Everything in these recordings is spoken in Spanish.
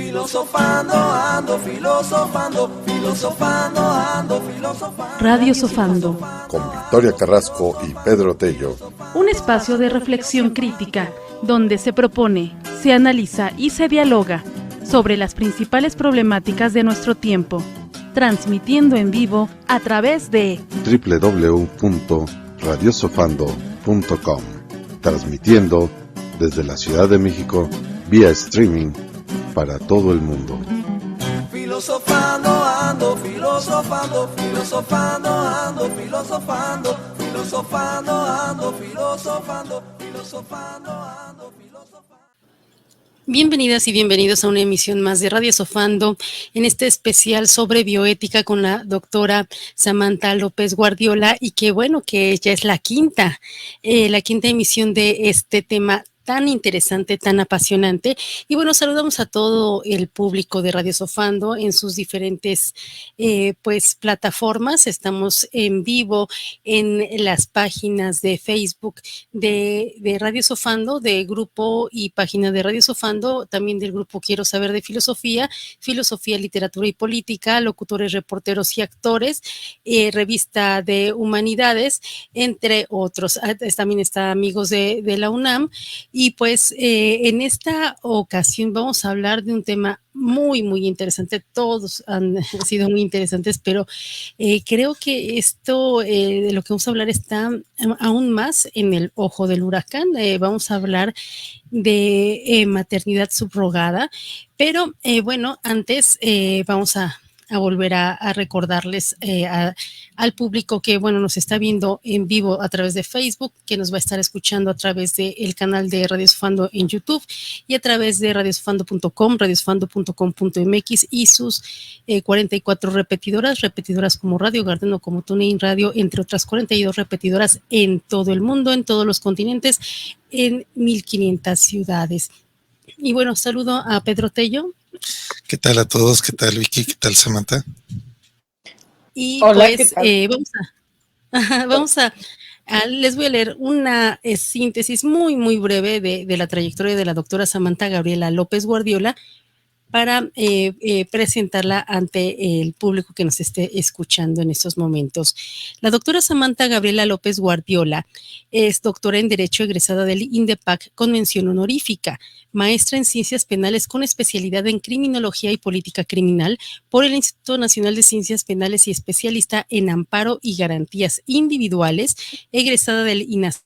Filosofando, ando filosofando, filosofando, ando filosofando. Radio Sofando. Con Victoria Carrasco y Pedro Tello. Un espacio de reflexión crítica donde se propone, se analiza y se dialoga sobre las principales problemáticas de nuestro tiempo, transmitiendo en vivo a través de www.radiosofando.com, transmitiendo desde la Ciudad de México vía streaming para todo el mundo. Filosofando, ando filosofando, filosofando, ando filosofando, filosofando, ando filosofando, filosofando, ando filosofando. Bienvenidas y bienvenidos a una emisión más de Radio Sofando, en este especial sobre bioética con la doctora Samantha López Guardiola, y que bueno, que ya es la quinta emisión de este tema tan interesante, tan apasionante. Y bueno, saludamos a todo el público de Radio Sofando en sus diferentes plataformas. Estamos en vivo en las páginas de Facebook de Radio Sofando, de grupo y página de Radio Sofando, también del grupo Quiero Saber de Filosofía, Literatura y Política, locutores, reporteros y actores, revista de Humanidades, entre otros. También está Amigos de la UNAM. Y pues en esta ocasión vamos a hablar de un tema muy, muy interesante. Todos han sido muy interesantes, pero creo que esto de lo que vamos a hablar está aún más en el ojo del huracán. Vamos a hablar de maternidad subrogada, pero bueno, antes vamos a volver a recordarles al público que, bueno, nos está viendo en vivo a través de Facebook, que nos va a estar escuchando a través del canal de Radio Sofando en YouTube y a través de radiosofando.com, radiosofando.com.mx y sus 44 repetidoras como Radio Garden o como TuneIn Radio, entre otras 42 repetidoras en todo el mundo, en todos los continentes, en 1,500 ciudades. Y bueno, saludo a Pedro Tello. ¿Qué tal a todos? ¿Qué tal, Vicky? ¿Qué tal, Samantha? Y hola, pues les voy a leer una síntesis muy, muy breve de la trayectoria de la doctora Samantha Gabriela López Guardiola para presentarla ante el público que nos esté escuchando en estos momentos. La doctora Samantha Gabriela López Guardiola es doctora en Derecho egresada del INDEPAC con mención honorífica, maestra en Ciencias Penales con especialidad en Criminología y Política Criminal por el Instituto Nacional de Ciencias Penales y especialista en Amparo y Garantías Individuales, egresada del INACIPE.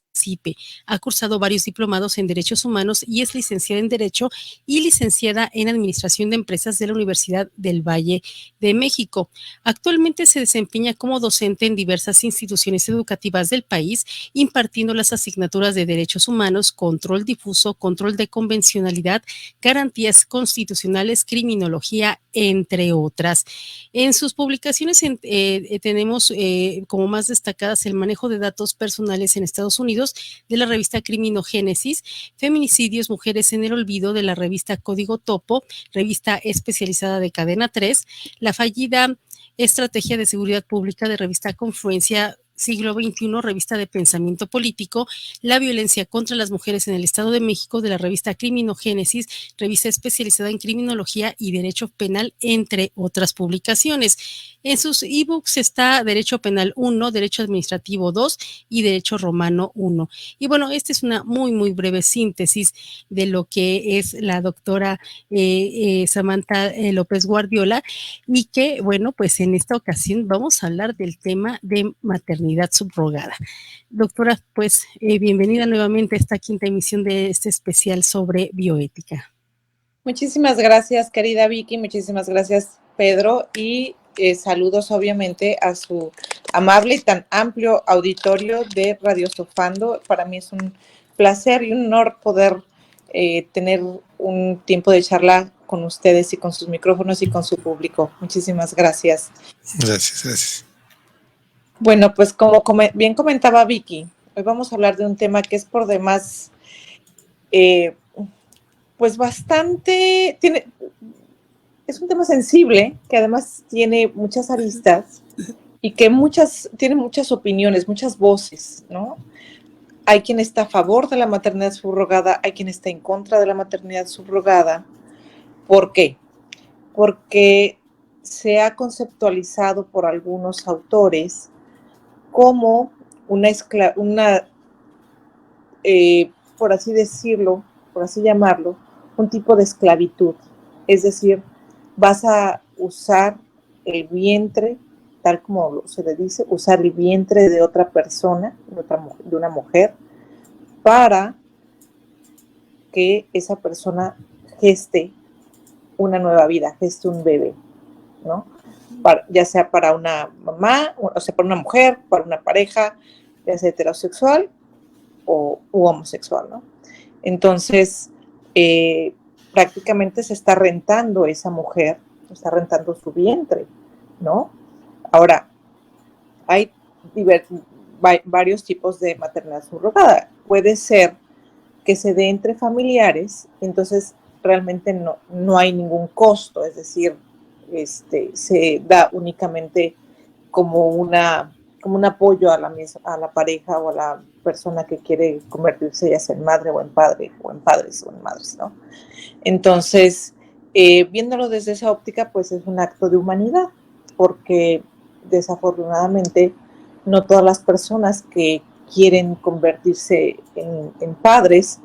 Ha cursado varios diplomados en Derechos Humanos y es licenciada en Derecho y licenciada en Administración de Empresas de la Universidad del Valle de México. Actualmente se desempeña como docente en diversas instituciones educativas del país, impartiendo las asignaturas de Derechos Humanos, Control Difuso, Control de Convencionalidad, Garantías Constitucionales, Criminología, entre otras. En sus publicaciones tenemos como más destacadas el manejo de datos personales en Estados Unidos, de la revista Criminogénesis, Feminicidios, Mujeres en el Olvido, de la revista Código Topo, revista especializada de Cadena 3, la fallida Estrategia de Seguridad Pública de revista Confluencia Siglo XXI, revista de Pensamiento Político, la violencia contra las mujeres en el Estado de México, de la revista Criminogénesis, revista especializada en Criminología y Derecho Penal, entre otras publicaciones. En sus ebooks está Derecho Penal 1, Derecho Administrativo 2 y Derecho Romano 1. Y bueno, esta es una muy, muy breve síntesis de lo que es la doctora Samantha López Guardiola, y que, bueno, pues en esta ocasión vamos a hablar del tema de maternidad subrogada. Doctora, pues bienvenida nuevamente a esta quinta emisión de este especial sobre bioética. Muchísimas gracias, querida Vicky, muchísimas gracias, Pedro, y saludos obviamente a su amable y tan amplio auditorio de Radio Sofando. Para mí es un placer y un honor poder tener un tiempo de charla con ustedes y con sus micrófonos y con su público. Muchísimas gracias. Gracias. Bueno, pues como bien comentaba Vicky, hoy vamos a hablar de un tema que es por demás, pues bastante, es un tema sensible, que además tiene muchas aristas y que tiene muchas opiniones, muchas voces, ¿no? Hay quien está a favor de la maternidad subrogada, hay quien está en contra de la maternidad subrogada. ¿Por qué? porque se ha conceptualizado por algunos autores como por así decirlo, por así llamarlo, un tipo de esclavitud. Es decir, vas a usar el vientre, tal como se le dice, usar el vientre de otra persona, de una mujer, para que esa persona geste una nueva vida, geste un bebé, ¿no? Ya sea para una mamá, o sea, para una mujer, para una pareja, ya sea heterosexual u homosexual, ¿no? Entonces, prácticamente se está rentando esa mujer, está rentando su vientre, ¿no? Ahora, hay varios tipos de maternidad subrogada. Puede ser que se dé entre familiares, entonces realmente no hay ningún costo, es decir, se da únicamente como un apoyo a la pareja o a la persona que quiere convertirse ya sea en madre o en padre, o en padres o en madres, ¿no? Entonces, viéndolo desde esa óptica, pues es un acto de humanidad, porque desafortunadamente no todas las personas que quieren convertirse en padres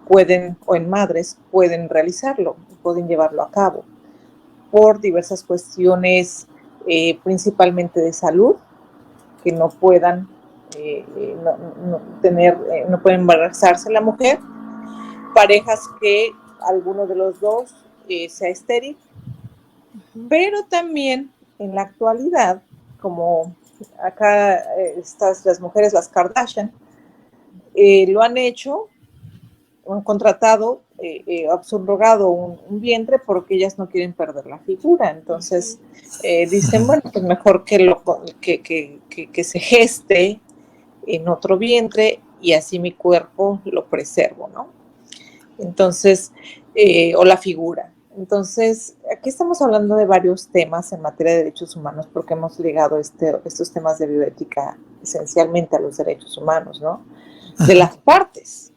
pueden, o en madres, pueden realizarlo, pueden llevarlo a cabo, por diversas cuestiones, principalmente de salud, que no puedan no pueden embarazarse la mujer, parejas que alguno de los dos sea estéril, pero también en la actualidad, como acá las mujeres, las Kardashian, lo han hecho, han contratado, subrogado un vientre porque ellas no quieren perder la figura. Entonces dicen, bueno, pues mejor que se geste en otro vientre y así mi cuerpo lo preservo, ¿no? Entonces, o la figura. Entonces, aquí estamos hablando de varios temas en materia de derechos humanos porque hemos ligado estos temas de bioética esencialmente a los derechos humanos, ¿no? De las partes.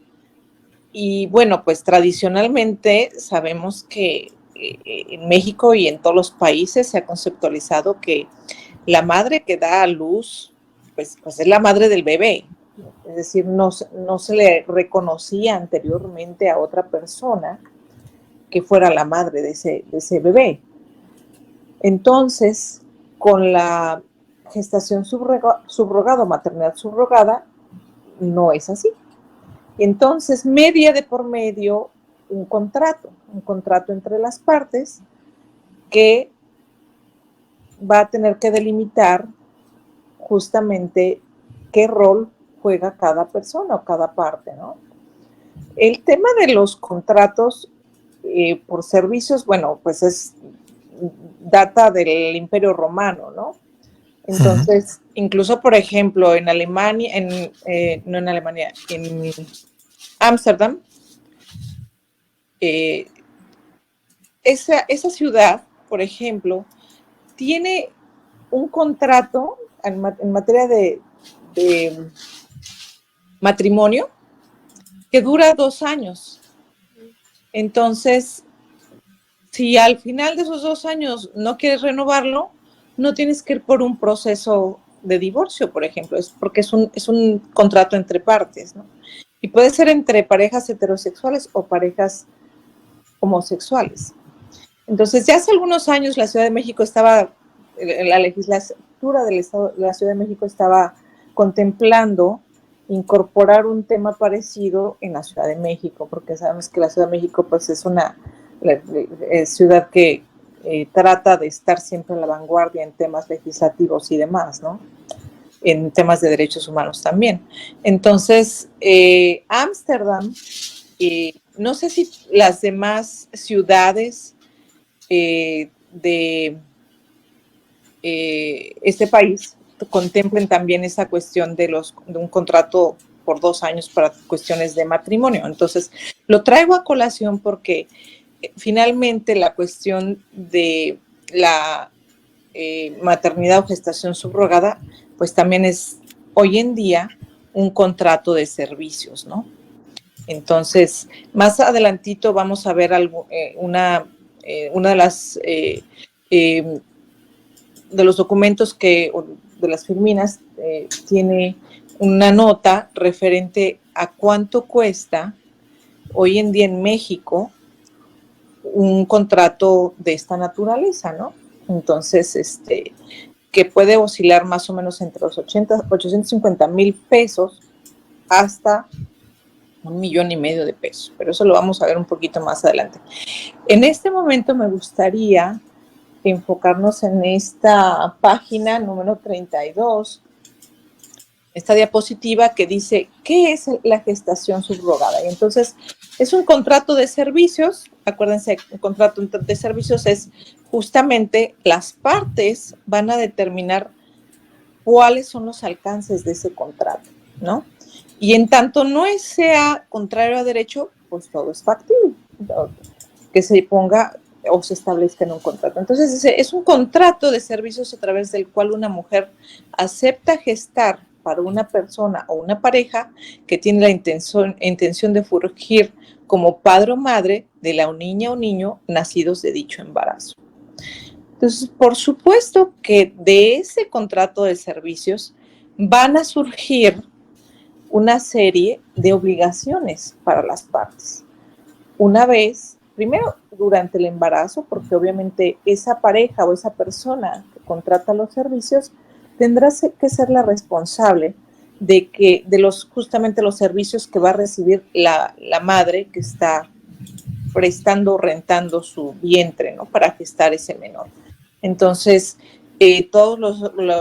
Y bueno, pues tradicionalmente sabemos que en México y en todos los países se ha conceptualizado que la madre que da a luz, pues es la madre del bebé. Es decir, no se le reconocía anteriormente a otra persona que fuera la madre de ese bebé. Entonces, con la gestación subrogada o maternidad subrogada, no es así. Entonces, media de por medio un contrato entre las partes que va a tener que delimitar justamente qué rol juega cada persona o cada parte, ¿no? El tema de los contratos por servicios, bueno, pues data del Imperio Romano, ¿no? Entonces, incluso, por ejemplo, en Alemania, no en Alemania, en Ámsterdam, esa ciudad, por ejemplo, tiene un contrato en materia de matrimonio que dura 2 años. Entonces, si al final de esos 2 años no quieres renovarlo, no tienes que ir por un proceso de divorcio, por ejemplo, porque es un contrato entre partes, ¿no? Y puede ser entre parejas heterosexuales o parejas homosexuales. Entonces, ya hace algunos años la Ciudad de México la legislatura del Estado de la Ciudad de México estaba contemplando incorporar un tema parecido en la Ciudad de México, porque sabemos que la Ciudad de México pues es una ciudad que trata de estar siempre a la vanguardia en temas legislativos y demás, ¿no? En temas de derechos humanos también. Entonces, Ámsterdam, no sé si las demás ciudades de este país contemplen también esa cuestión de un contrato por 2 años para cuestiones de matrimonio. Entonces, lo traigo a colación porque finalmente la cuestión de la maternidad o gestación subrogada, pues también es hoy en día un contrato de servicios, ¿no? Entonces, más adelantito vamos a ver una de las de los documentos de las firminas tiene una nota referente a cuánto cuesta hoy en día en México un contrato de esta naturaleza, ¿no? Entonces, que puede oscilar más o menos entre los 850,000 pesos hasta 1,5 millones de pesos, pero eso lo vamos a ver un poquito más adelante. En este momento me gustaría enfocarnos en esta página número 32, esta diapositiva que dice, ¿qué es la gestación subrogada? Y entonces, es un contrato de servicios. Acuérdense, un contrato de servicios es justamente las partes van a determinar cuáles son los alcances de ese contrato, ¿no? Y en tanto no sea contrario a derecho, pues todo es factible, que se ponga o se establezca en un contrato. Entonces, es un contrato de servicios a través del cual una mujer acepta gestar para una persona o una pareja que tiene la intención de fungir como padre o madre de la niña o niño nacidos de dicho embarazo. Entonces, por supuesto que de ese contrato de servicios van a surgir una serie de obligaciones para las partes. Una vez, primero durante el embarazo, porque obviamente esa pareja o esa persona que contrata los servicios tendrá que ser la responsable justamente los servicios que va a recibir la madre que está prestando o rentando su vientre, ¿no? Para gestar ese menor. Entonces, todos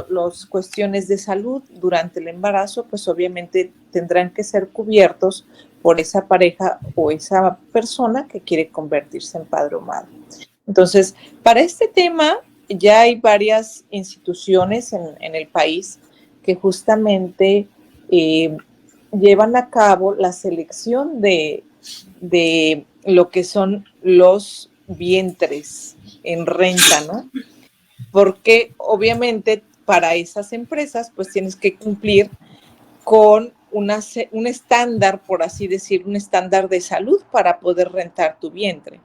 los cuestiones de salud durante el embarazo, pues obviamente tendrán que ser cubiertos por esa pareja o esa persona que quiere convertirse en padre o madre. Entonces, para este tema ya hay varias instituciones en el país que justamente llevan a cabo la selección de lo que son los vientres en renta, ¿no? Porque obviamente para esas empresas pues tienes que cumplir con un estándar, por así decir, un estándar de salud para poder rentar tu vientre.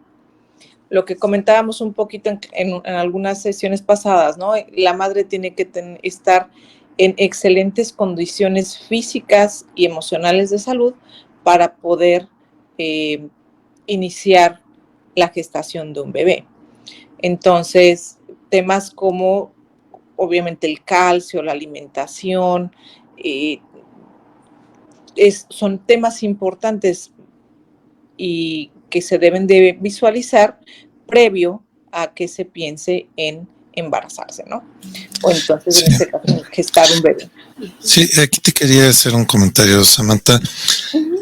Lo que comentábamos un poquito en algunas sesiones pasadas, ¿no? La madre tiene que estar en excelentes condiciones físicas y emocionales de salud para poder iniciar la gestación de un bebé. Entonces, temas como obviamente el calcio, la alimentación, son temas importantes y que se deben de visualizar previo a que se piense en embarazarse, ¿no? O entonces, en este caso, gestar un bebé. Sí, aquí te quería hacer un comentario, Samantha.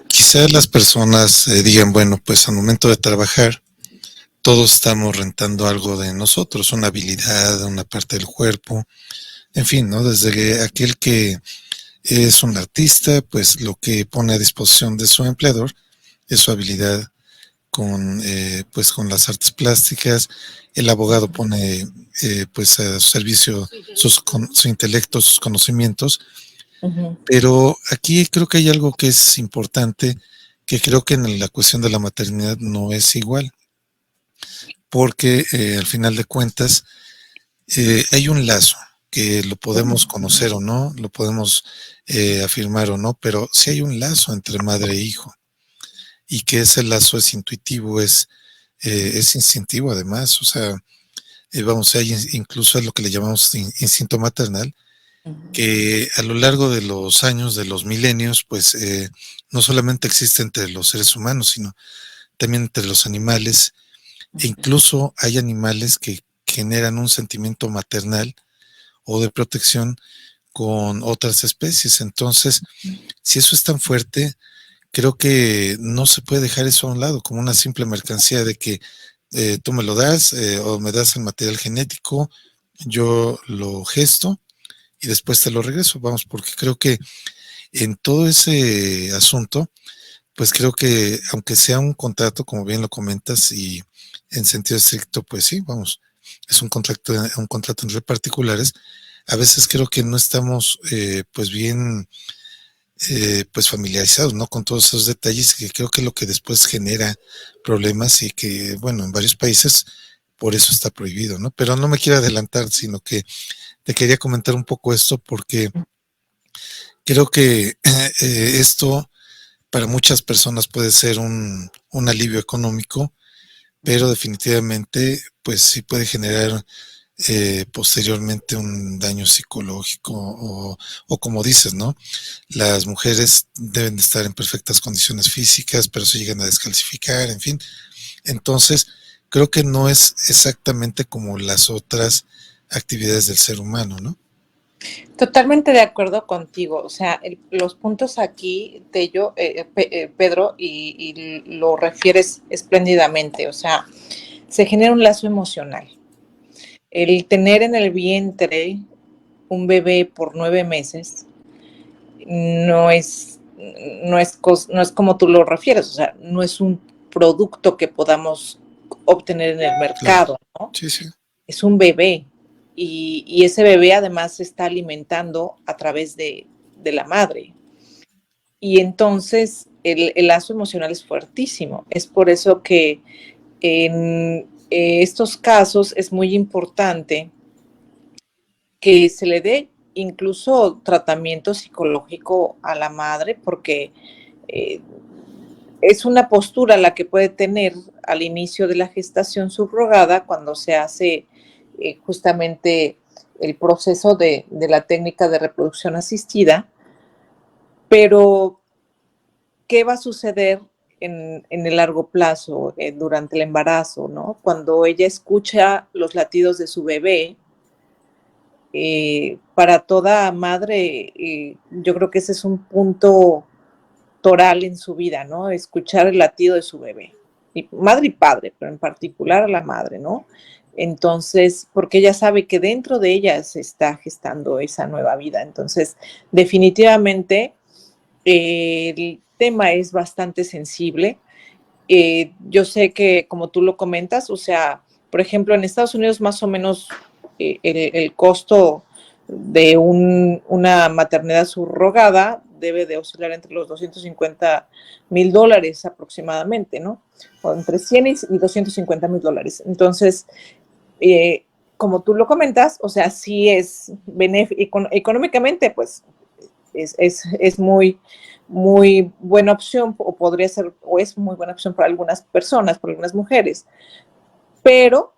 Quizás las personas digan, bueno, pues al momento de trabajar, todos estamos rentando algo de nosotros, una habilidad, una parte del cuerpo, en fin, ¿no? Desde aquel que es un artista, pues lo que pone a disposición de su empleador es su habilidad con las artes plásticas. El abogado pone pues a su servicio su intelecto, sus conocimientos. Pero aquí creo que hay algo que es importante, que creo que en la cuestión de la maternidad no es igual, porque al final de cuentas hay un lazo que lo podemos conocer o no, lo podemos afirmar o no, pero sí hay un lazo entre madre e hijo, y que ese lazo es intuitivo, es instintivo además, o sea, hay incluso lo que le llamamos instinto maternal, que a lo largo de los años, de los milenios, pues no solamente existe entre los seres humanos, sino también entre los animales, e incluso hay animales que generan un sentimiento maternal o de protección con otras especies. Entonces, si eso es tan fuerte, creo que no se puede dejar eso a un lado como una simple mercancía de que tú me lo das o me das el material genético, yo lo gesto y después te lo regreso. Vamos, porque creo que en todo ese asunto, pues creo que aunque sea un contrato, como bien lo comentas, y en sentido estricto, pues sí, vamos, es un contrato entre particulares, a veces creo que no estamos pues bien pues familiarizados, ¿no? Con todos esos detalles, que creo que es lo que después genera problemas y que, bueno, en varios países por eso está prohibido, ¿no? Pero no me quiero adelantar, sino que te quería comentar un poco esto porque creo que esto para muchas personas puede ser un alivio económico, pero definitivamente pues sí puede generar posteriormente un daño psicológico o como dices, ¿no? Las mujeres deben de estar en perfectas condiciones físicas, pero se llegan a descalcificar, en fin. Entonces, creo que no es exactamente como las otras actividades del ser humano, ¿no? Totalmente de acuerdo contigo. O sea, los puntos aquí, Tello, Pedro, y lo refieres espléndidamente. O sea, se genera un lazo emocional. El tener en el vientre un bebé por 9 meses no es, no es como tú lo refieres. O sea, no es un producto que podamos obtener en el Claro. mercado, ¿no? Sí, sí. Es un bebé y ese bebé además se está alimentando a través de la madre. Y entonces el lazo emocional es fuertísimo. Es por eso que en estos casos es muy importante que se le dé incluso tratamiento psicológico a la madre, porque eh, es una postura la que puede tener al inicio de la gestación subrogada cuando se hace justamente el proceso de la técnica de reproducción asistida, pero ¿qué va a suceder en el largo plazo, durante el embarazo, ¿no? Cuando ella escucha los latidos de su bebé, para toda madre, yo creo que ese es un punto toral en su vida, ¿no? Escuchar el latido de su bebé, y madre y padre, pero en particular a la madre, ¿no? Entonces, porque ella sabe que dentro de ella se está gestando esa nueva vida. Entonces, definitivamente, el tema es bastante sensible. Yo sé que, como tú lo comentas, o sea, por ejemplo, en Estados Unidos más o menos el costo de una maternidad subrogada debe de oscilar entre los $250,000 aproximadamente, ¿no? O entre 100 y $250,000. Entonces, como tú lo comentas, o sea, sí es económicamente, pues es muy, muy buena opción, o podría ser, o es muy buena opción para algunas personas, para algunas mujeres, pero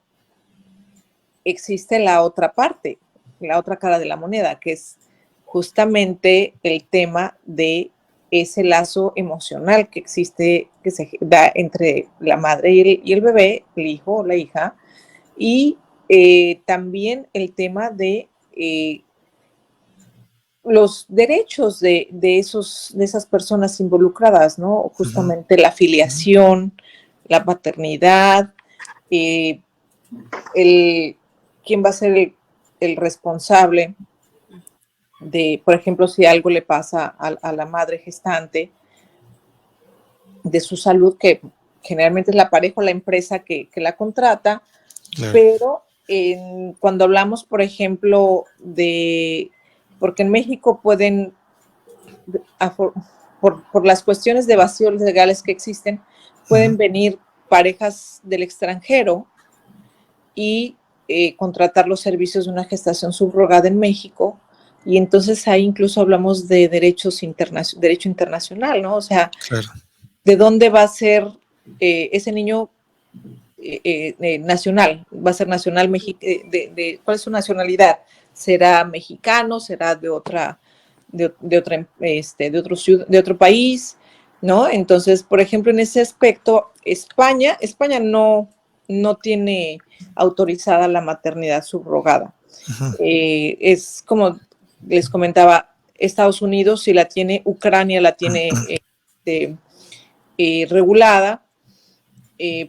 existe la otra parte, la otra cara de la moneda, que es justamente el tema de ese lazo emocional que existe, que se da entre la madre y el bebé, el hijo o la hija, y también el tema de los derechos de esas personas involucradas, ¿no? Justamente la filiación, la paternidad, eh, quién va a ser el responsable de, por ejemplo, si algo le pasa a la madre gestante, de su salud, que generalmente es la pareja o la empresa que la contrata, Claro. pero cuando hablamos, por ejemplo, porque en México pueden, por las cuestiones de vacíos legales que existen, pueden venir parejas del extranjero y contratar los servicios de una gestación subrogada en México, y entonces ahí incluso hablamos de derecho internacional, ¿no? O sea, Claro. ¿de dónde va a ser ese niño nacional? ¿Va a ser nacional? ¿Cuál es su nacionalidad? ¿Será mexicano? ¿Será de otra, de otro país? ¿No? Entonces, por ejemplo, en ese aspecto, España no tiene autorizada la maternidad subrogada. Es como les comentaba, Estados Unidos sí la tiene, Ucrania la tiene regulada,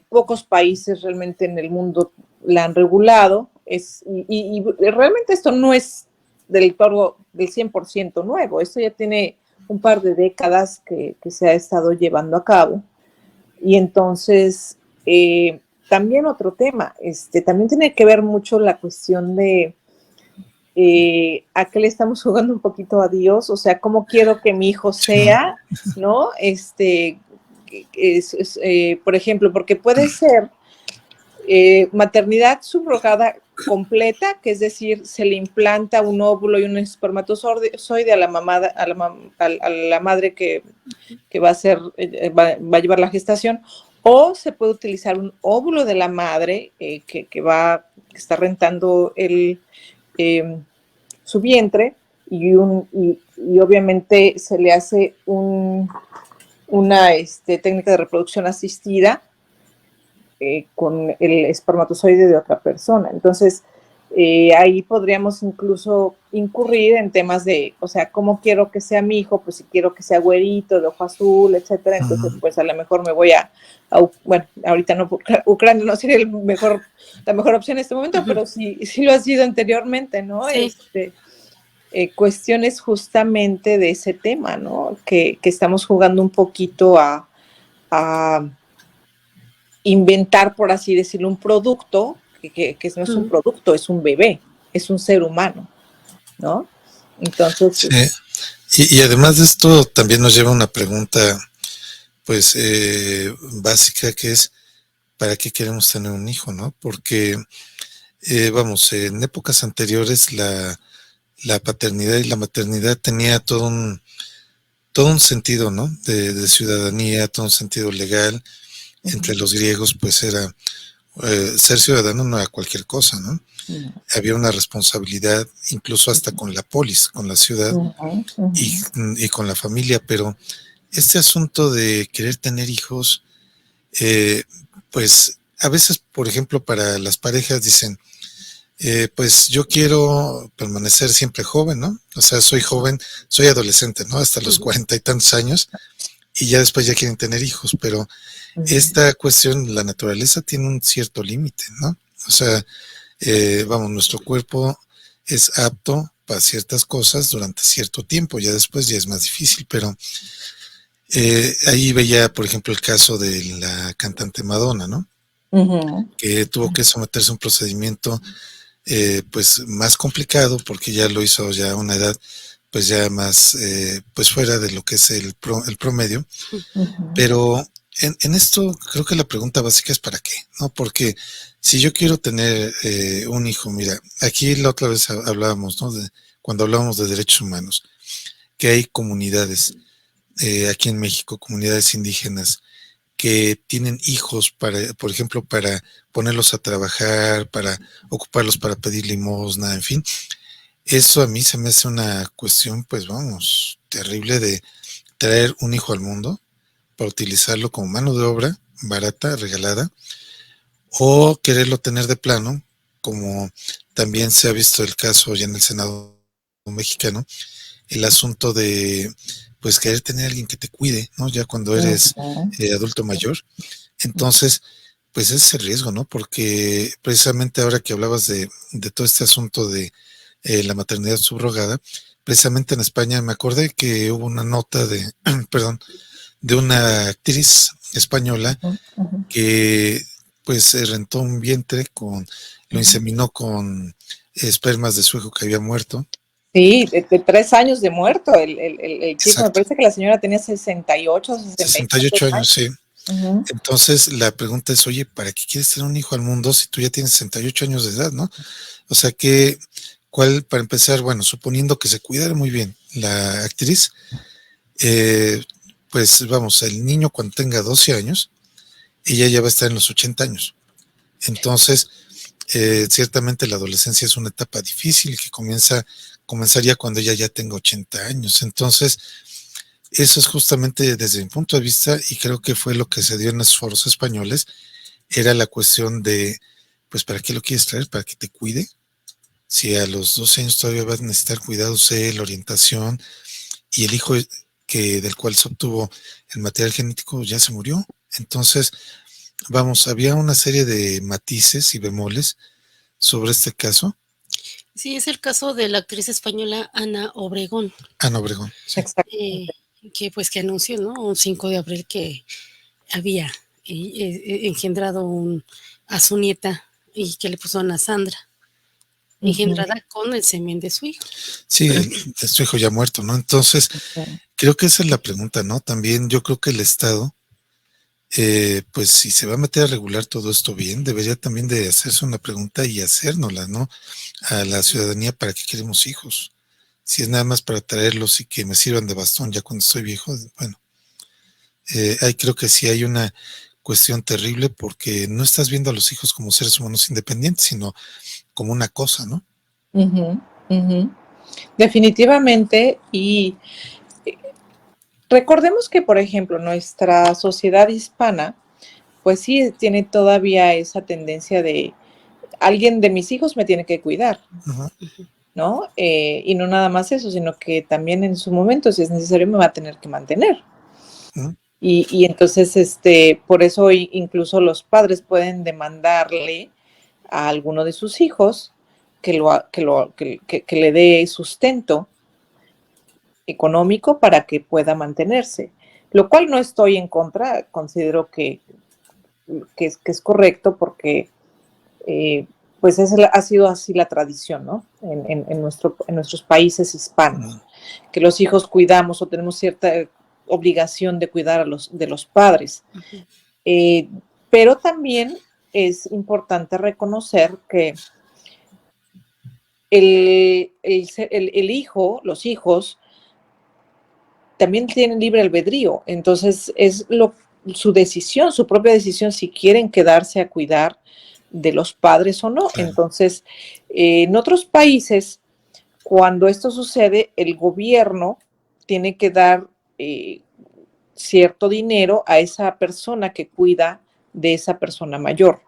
pocos países realmente en el mundo la han regulado, y realmente esto no es del 100% nuevo, esto ya tiene un par de décadas que se ha estado llevando a cabo. Y entonces, también otro tema, también tiene que ver mucho la cuestión de ¿A qué le estamos jugando un poquito a Dios? O sea, ¿cómo quiero que mi hijo sea? ¿No? Por ejemplo, porque puede ser maternidad subrogada completa, que es decir, se le implanta un óvulo y un espermatozoide a la mamada, a la madre que va a ser, va a llevar la gestación, o se puede utilizar un óvulo de la madre que está rentando su vientre y obviamente se le hace una técnica de reproducción asistida con el espermatozoide de otra persona. Entonces, ahí podríamos incluso incurrir en temas de, o sea, ¿cómo quiero que sea mi hijo? Pues si quiero que sea güerito, de ojo azul, etcétera. Entonces, pues a lo mejor me voy bueno, ahorita no, Ucrania no sería la mejor opción en este momento, pero sí lo ha sido anteriormente, ¿no? Sí. Cuestiones justamente de ese tema, ¿no? Que estamos jugando un poquito a inventar, por así decirlo, un producto que no es un producto, es un bebé, es un ser humano, ¿no? Entonces... Sí. Y además de esto también nos lleva a una pregunta, pues, básica, que es, ¿para qué queremos tener un hijo, no? Porque, vamos, en épocas anteriores la paternidad y la maternidad tenía todo un sentido, ¿no? De ciudadanía, todo un sentido legal. Entre los griegos, pues era ser ciudadano no era cualquier cosa, ¿no? Había una responsabilidad, incluso hasta con la polis, con la ciudad y con la familia, pero este asunto de querer tener hijos, pues a veces, por ejemplo, para las parejas dicen, pues yo quiero permanecer siempre joven, ¿no? O sea, soy joven, soy adolescente, ¿no? Hasta los 40 y tantos años, y ya después ya quieren tener hijos, pero esta cuestión, la naturaleza tiene un cierto límite, ¿no? O sea, vamos, nuestro cuerpo es apto para ciertas cosas durante cierto tiempo, ya después ya es más difícil, pero ahí veía, por ejemplo, el caso de la cantante Madonna, ¿no? Que tuvo que someterse a un procedimiento pues más complicado porque ya lo hizo ya a una edad pues ya más pues fuera de lo que es el promedio, pero en esto creo que la pregunta básica es ¿para qué? ¿No? Porque si yo quiero tener un hijo, mira, aquí la otra vez hablábamos, ¿no? Cuando hablábamos de derechos humanos, que hay comunidades aquí en México, comunidades indígenas que tienen hijos para, por ejemplo, para ponerlos a trabajar, para ocuparlos para pedir limosna, en fin. Eso a mí se me hace una cuestión, pues vamos, terrible de traer un hijo al mundo para utilizarlo como mano de obra barata, regalada, o quererlo tener de plano, como también se ha visto el caso ya en el Senado mexicano, el asunto de pues querer tener a alguien que te cuide, ¿no? Ya cuando eres adulto mayor. Entonces, pues ese es el riesgo, ¿no? Porque precisamente ahora que hablabas de todo este asunto de la maternidad subrogada, precisamente en España me acordé que hubo una nota de, perdón, de una actriz española que pues se rentó un vientre lo inseminó con espermas de su hijo que había muerto. Sí, de 3 años de muerto. El chico, me parece que la señora tenía 68 años, sí. Entonces la pregunta es, oye, ¿para qué quieres tener un hijo al mundo si tú ya tienes 68 años de edad, no? O sea que, para empezar, bueno, suponiendo que se cuidara muy bien la actriz, pues vamos, el niño cuando tenga 12 años, ella ya va a estar en los 80 años. Entonces, ciertamente la adolescencia es una etapa difícil que comenzaría cuando ella ya tenga 80 años. Entonces, eso es justamente desde mi punto de vista, y creo que fue lo que se dio en los foros españoles, era la cuestión de, pues, ¿para qué lo quieres traer? ¿Para que te cuide? Si a los 12 años todavía vas a necesitar cuidados, la orientación, y el hijo del cual se obtuvo el material genético ya se murió. Entonces, vamos, había una serie de matices y bemoles sobre este caso. Sí, es el caso de la actriz española Ana Obregón. Ana Obregón, sí. Que anunció, ¿no? Un 5 de abril que había engendrado a su nieta y que le puso Ana Sandra. engendrada con el semen de su hijo. Sí, de su hijo ya muerto, ¿no? Entonces, creo que esa es la pregunta, ¿no? También yo creo que el Estado, pues si se va a meter a regular todo esto bien, debería también de hacerse una pregunta y hacérnosla, ¿no? A la ciudadanía, ¿para qué queremos hijos? Si es nada más para traerlos y que me sirvan de bastón ya cuando estoy viejo, bueno, ahí creo que sí hay una cuestión terrible porque no estás viendo a los hijos como seres humanos independientes, sino como una cosa, ¿no? Ujú, ujú. Definitivamente, y recordemos que, por ejemplo, nuestra sociedad hispana, pues sí tiene todavía esa tendencia de alguien de mis hijos me tiene que cuidar, Ajá. ¿no? Y no nada más eso, sino que también en su momento, si es necesario, me va a tener que mantener. Ujú. Y entonces, por eso incluso los padres pueden demandarle a alguno de sus hijos que le dé sustento económico para que pueda mantenerse, lo cual no estoy en contra, considero que es correcto porque pues ha sido así la tradición, ¿no? En nuestros países hispanos, que los hijos cuidamos o tenemos cierta obligación de cuidar de los padres. Pero también es importante reconocer que el hijo, los hijos, también tienen libre albedrío. Entonces, su decisión, su propia decisión, si quieren quedarse a cuidar de los padres o no. Claro. Entonces, en otros países, cuando esto sucede, el gobierno tiene que dar cierto dinero a esa persona que cuida de esa persona mayor.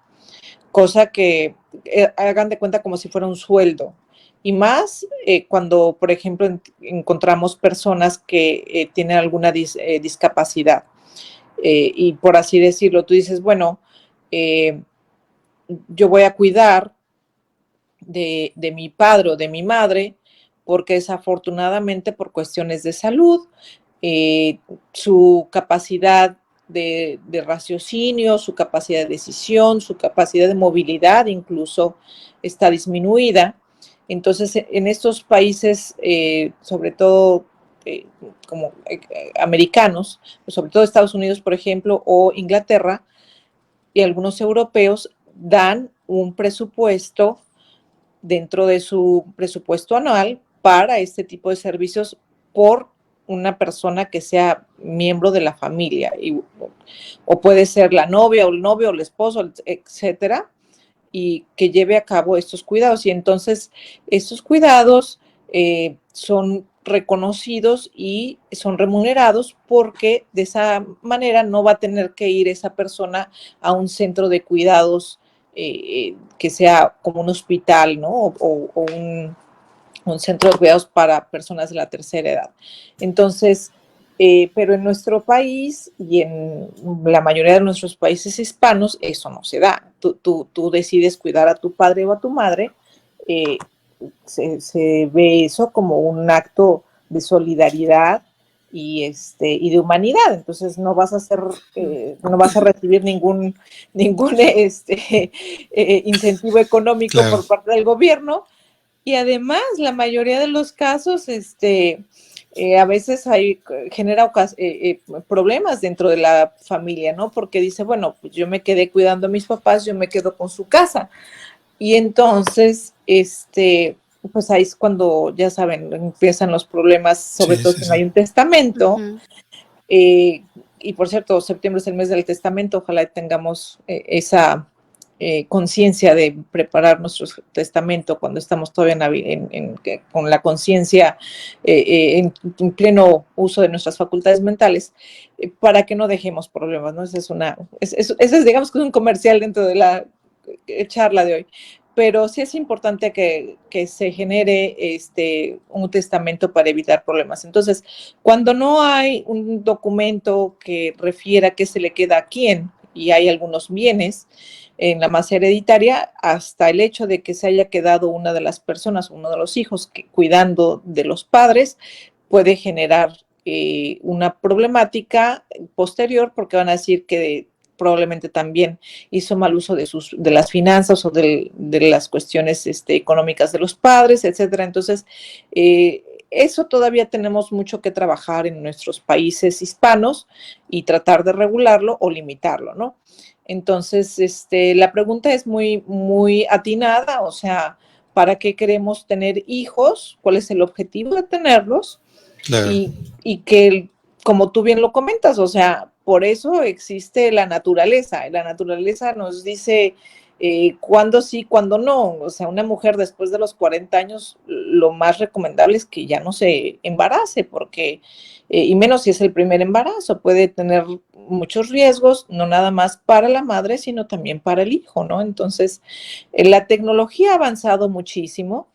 Cosa que hagan de cuenta como si fuera un sueldo. Y más cuando, por ejemplo, encontramos personas que tienen alguna discapacidad. Y por así decirlo, tú dices, bueno, yo voy a cuidar de mi padre o de mi madre, porque desafortunadamente por cuestiones de salud, su capacidad de raciocinio, su capacidad de decisión, su capacidad de movilidad incluso está disminuida. Entonces, en estos países, sobre todo como americanos, sobre todo Estados Unidos, por ejemplo, o Inglaterra, y algunos europeos dan un presupuesto dentro de su presupuesto anual para este tipo de servicios por una persona que sea miembro de la familia, o puede ser la novia o el novio o el esposo, etcétera, y que lleve a cabo estos cuidados. Y entonces estos cuidados son reconocidos y son remunerados porque de esa manera no va a tener que ir esa persona a un centro de cuidados que sea como un hospital, ¿no? O un centro de cuidados para personas de la tercera edad. Entonces, pero en nuestro país y en la mayoría de nuestros países hispanos, eso no se da. Tú decides cuidar a tu padre o a tu madre, se ve eso como un acto de solidaridad y de humanidad. Entonces no vas a hacer, no vas a recibir ningún incentivo económico Claro. por parte del gobierno. Y además, la mayoría de los casos, a veces genera problemas dentro de la familia, ¿no? Porque dice, bueno, pues yo me quedé cuidando a mis papás, yo me quedo con su casa. Y entonces, pues ahí es cuando, ya saben, empiezan los problemas, sobre todo si no hay un testamento. Y por cierto, septiembre es el mes del testamento, ojalá tengamos esa conciencia de preparar nuestro testamento cuando estamos todavía con la conciencia en pleno uso de nuestras facultades mentales, para que no dejemos problemas, ¿no? Ese es, digamos que es un comercial dentro de la charla de hoy. Pero sí es importante que se genere un testamento para evitar problemas. Entonces, cuando no hay un documento que refiera qué se le queda a quién, y hay algunos bienes en la masa hereditaria, hasta el hecho de que se haya quedado una de las personas, uno de los hijos, cuidando de los padres, puede generar una problemática posterior, porque van a decir que probablemente también hizo mal uso de las finanzas o de las cuestiones económicas de los padres, etcétera. Entonces, eso todavía tenemos mucho que trabajar en nuestros países hispanos y tratar de regularlo o limitarlo, ¿no? Entonces, la pregunta es muy, muy atinada, o sea, ¿para qué queremos tener hijos? ¿Cuál es el objetivo de tenerlos? Claro. Y que, como tú bien lo comentas, o sea, por eso existe la naturaleza. La naturaleza nos dice cuándo sí, cuándo no. O sea, una mujer después de los 40 años, lo más recomendable es que ya no se embarace, porque, y menos si es el primer embarazo, puede tener muchos riesgos, no nada más para la madre, sino también para el hijo, ¿no? Entonces, la tecnología ha avanzado muchísimo.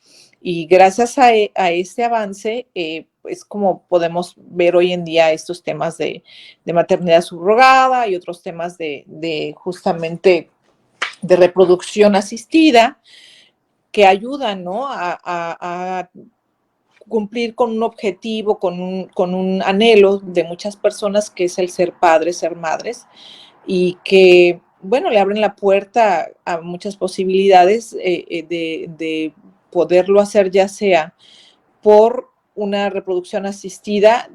Y gracias a este avance, es como podemos ver hoy en día estos temas de maternidad subrogada y otros temas de justamente de reproducción asistida que ayudan, ¿no? a cumplir con un objetivo, con un anhelo de muchas personas, que es el ser padres, ser madres, y que, bueno, le abren la puerta a muchas posibilidades de poderlo hacer, ya sea por una reproducción asistida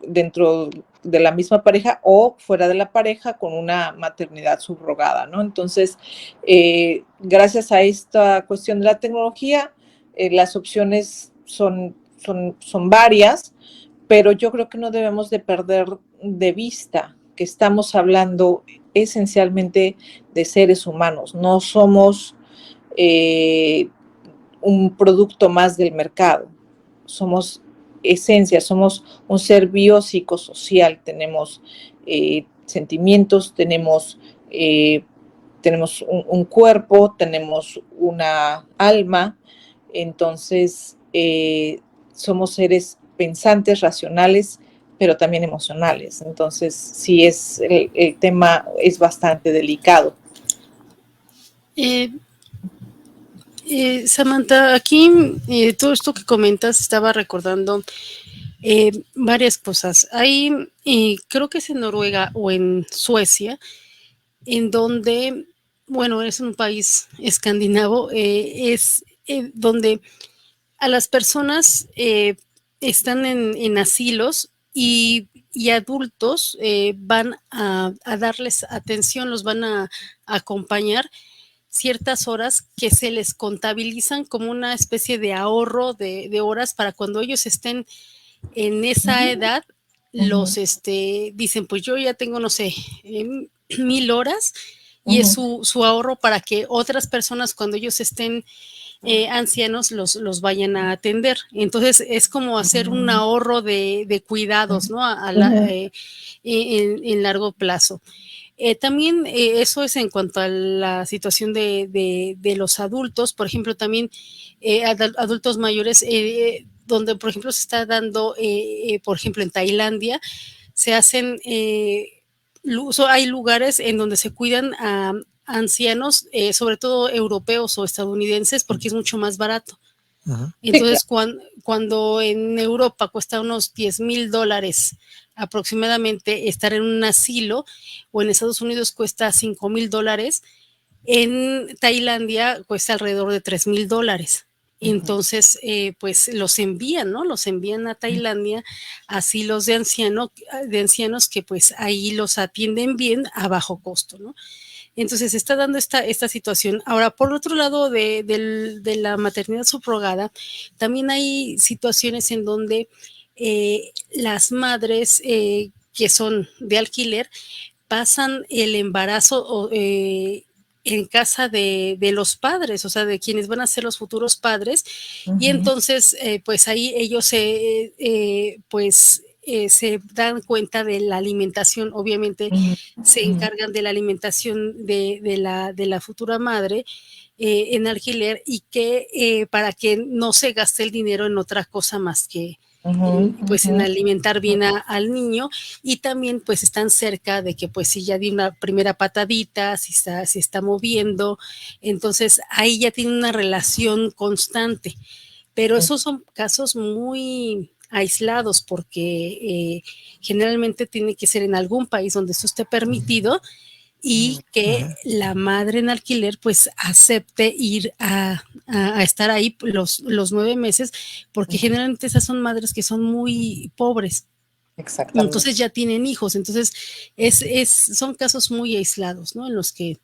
dentro de la misma pareja o fuera de la pareja con una maternidad subrogada, ¿no? Entonces, gracias a esta cuestión de la tecnología, las opciones son varias, pero yo creo que no debemos de perder de vista que estamos hablando esencialmente de seres humanos. No somos un producto más del mercado. Somos esencia, somos un ser biopsicosocial, tenemos sentimientos, tenemos un cuerpo, tenemos una alma, entonces somos seres pensantes, racionales, pero también emocionales. Entonces, sí, el tema es bastante delicado. Samantha, aquí todo esto que comentas, estaba recordando varias cosas. Hay, creo que es en Noruega o en Suecia, en donde, bueno, es un país escandinavo, es donde a las personas están en asilos y adultos van a darles atención, los van a acompañar ciertas horas que se les contabilizan como una especie de ahorro de horas para cuando ellos estén en esa edad, los dicen, pues yo ya tengo, no sé, 1000 horas y es su ahorro para que otras personas cuando ellos estén ancianos los vayan a atender. Entonces es como hacer un ahorro de cuidados, ¿no? En largo plazo. También eso es en cuanto a la situación de los adultos, por ejemplo, también adultos mayores, donde, por ejemplo, se está dando, por ejemplo, en Tailandia, se hacen, hay lugares en donde se cuidan a ancianos, sobre todo europeos o estadounidenses, porque es mucho más barato. Entonces, cuando en Europa cuesta unos $10,000 aproximadamente estar en un asilo, o en Estados Unidos cuesta $5,000, en Tailandia cuesta alrededor de $3,000. Entonces, pues los envían, ¿no? Los envían a Tailandia, asilos de ancianos que pues ahí los atienden bien a bajo costo, ¿no? Entonces, se está dando esta situación. Ahora, por otro lado de la maternidad subrogada, también hay situaciones en donde las madres que son de alquiler pasan el embarazo en casa de los padres, o sea, de quienes van a ser los futuros padres, y entonces, pues ahí ellos se dan cuenta de la alimentación, obviamente se encargan de la alimentación de la futura madre en alquiler, y que para que no se gaste el dinero en otra cosa más que pues en alimentar bien al niño, y también pues están cerca de que pues si ya di una primera patadita, si está moviendo, entonces ahí ya tiene una relación constante, pero esos son casos muy aislados, porque generalmente tiene que ser en algún país donde esto esté permitido, y que la madre en alquiler pues acepte ir a estar ahí los 9 meses, porque generalmente esas son madres que son muy pobres. Exactamente. Entonces ya tienen hijos, entonces son casos muy aislados, ¿no? En los que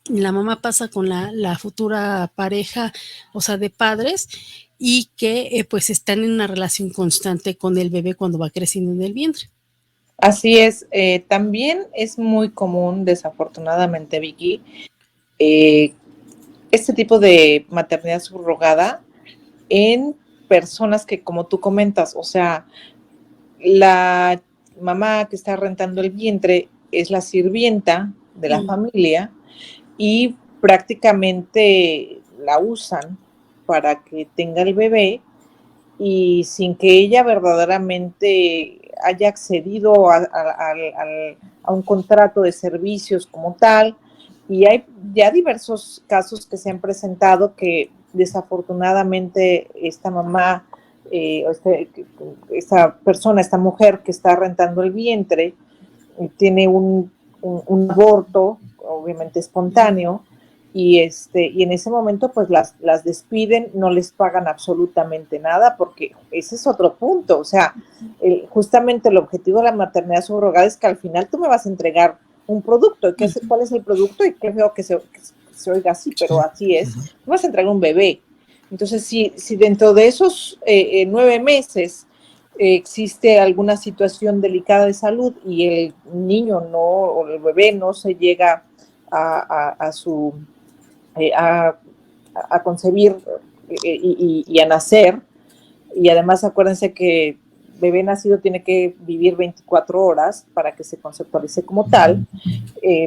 la mamá pasa con la futura pareja, o sea, de padres, y que pues están en una relación constante con el bebé cuando va creciendo en el vientre. Así es, también es muy común, desafortunadamente, Vicky, este tipo de maternidad subrogada en personas que, como tú comentas, o sea, la mamá que está rentando el vientre es la sirvienta de la familia y prácticamente la usan para que tenga el bebé y sin que ella verdaderamente haya accedido a un contrato de servicios como tal. Y hay ya diversos casos que se han presentado que desafortunadamente esta mamá, esta persona, esta mujer que está rentando el vientre, tiene un aborto, obviamente espontáneo, y en ese momento pues las despiden, no les pagan absolutamente nada, porque ese es otro punto, o sea, justamente el objetivo de la maternidad subrogada es que al final tú me vas a entregar un producto, y ¿cuál es el producto? Y qué feo que se oiga así, pero así es, tú vas a entregar un bebé. Entonces, si dentro de esos 9 meses existe alguna situación delicada de salud y el niño o el bebé no se llega a concebir y a nacer, y además acuérdense que bebé nacido tiene que vivir 24 horas para que se conceptualice como tal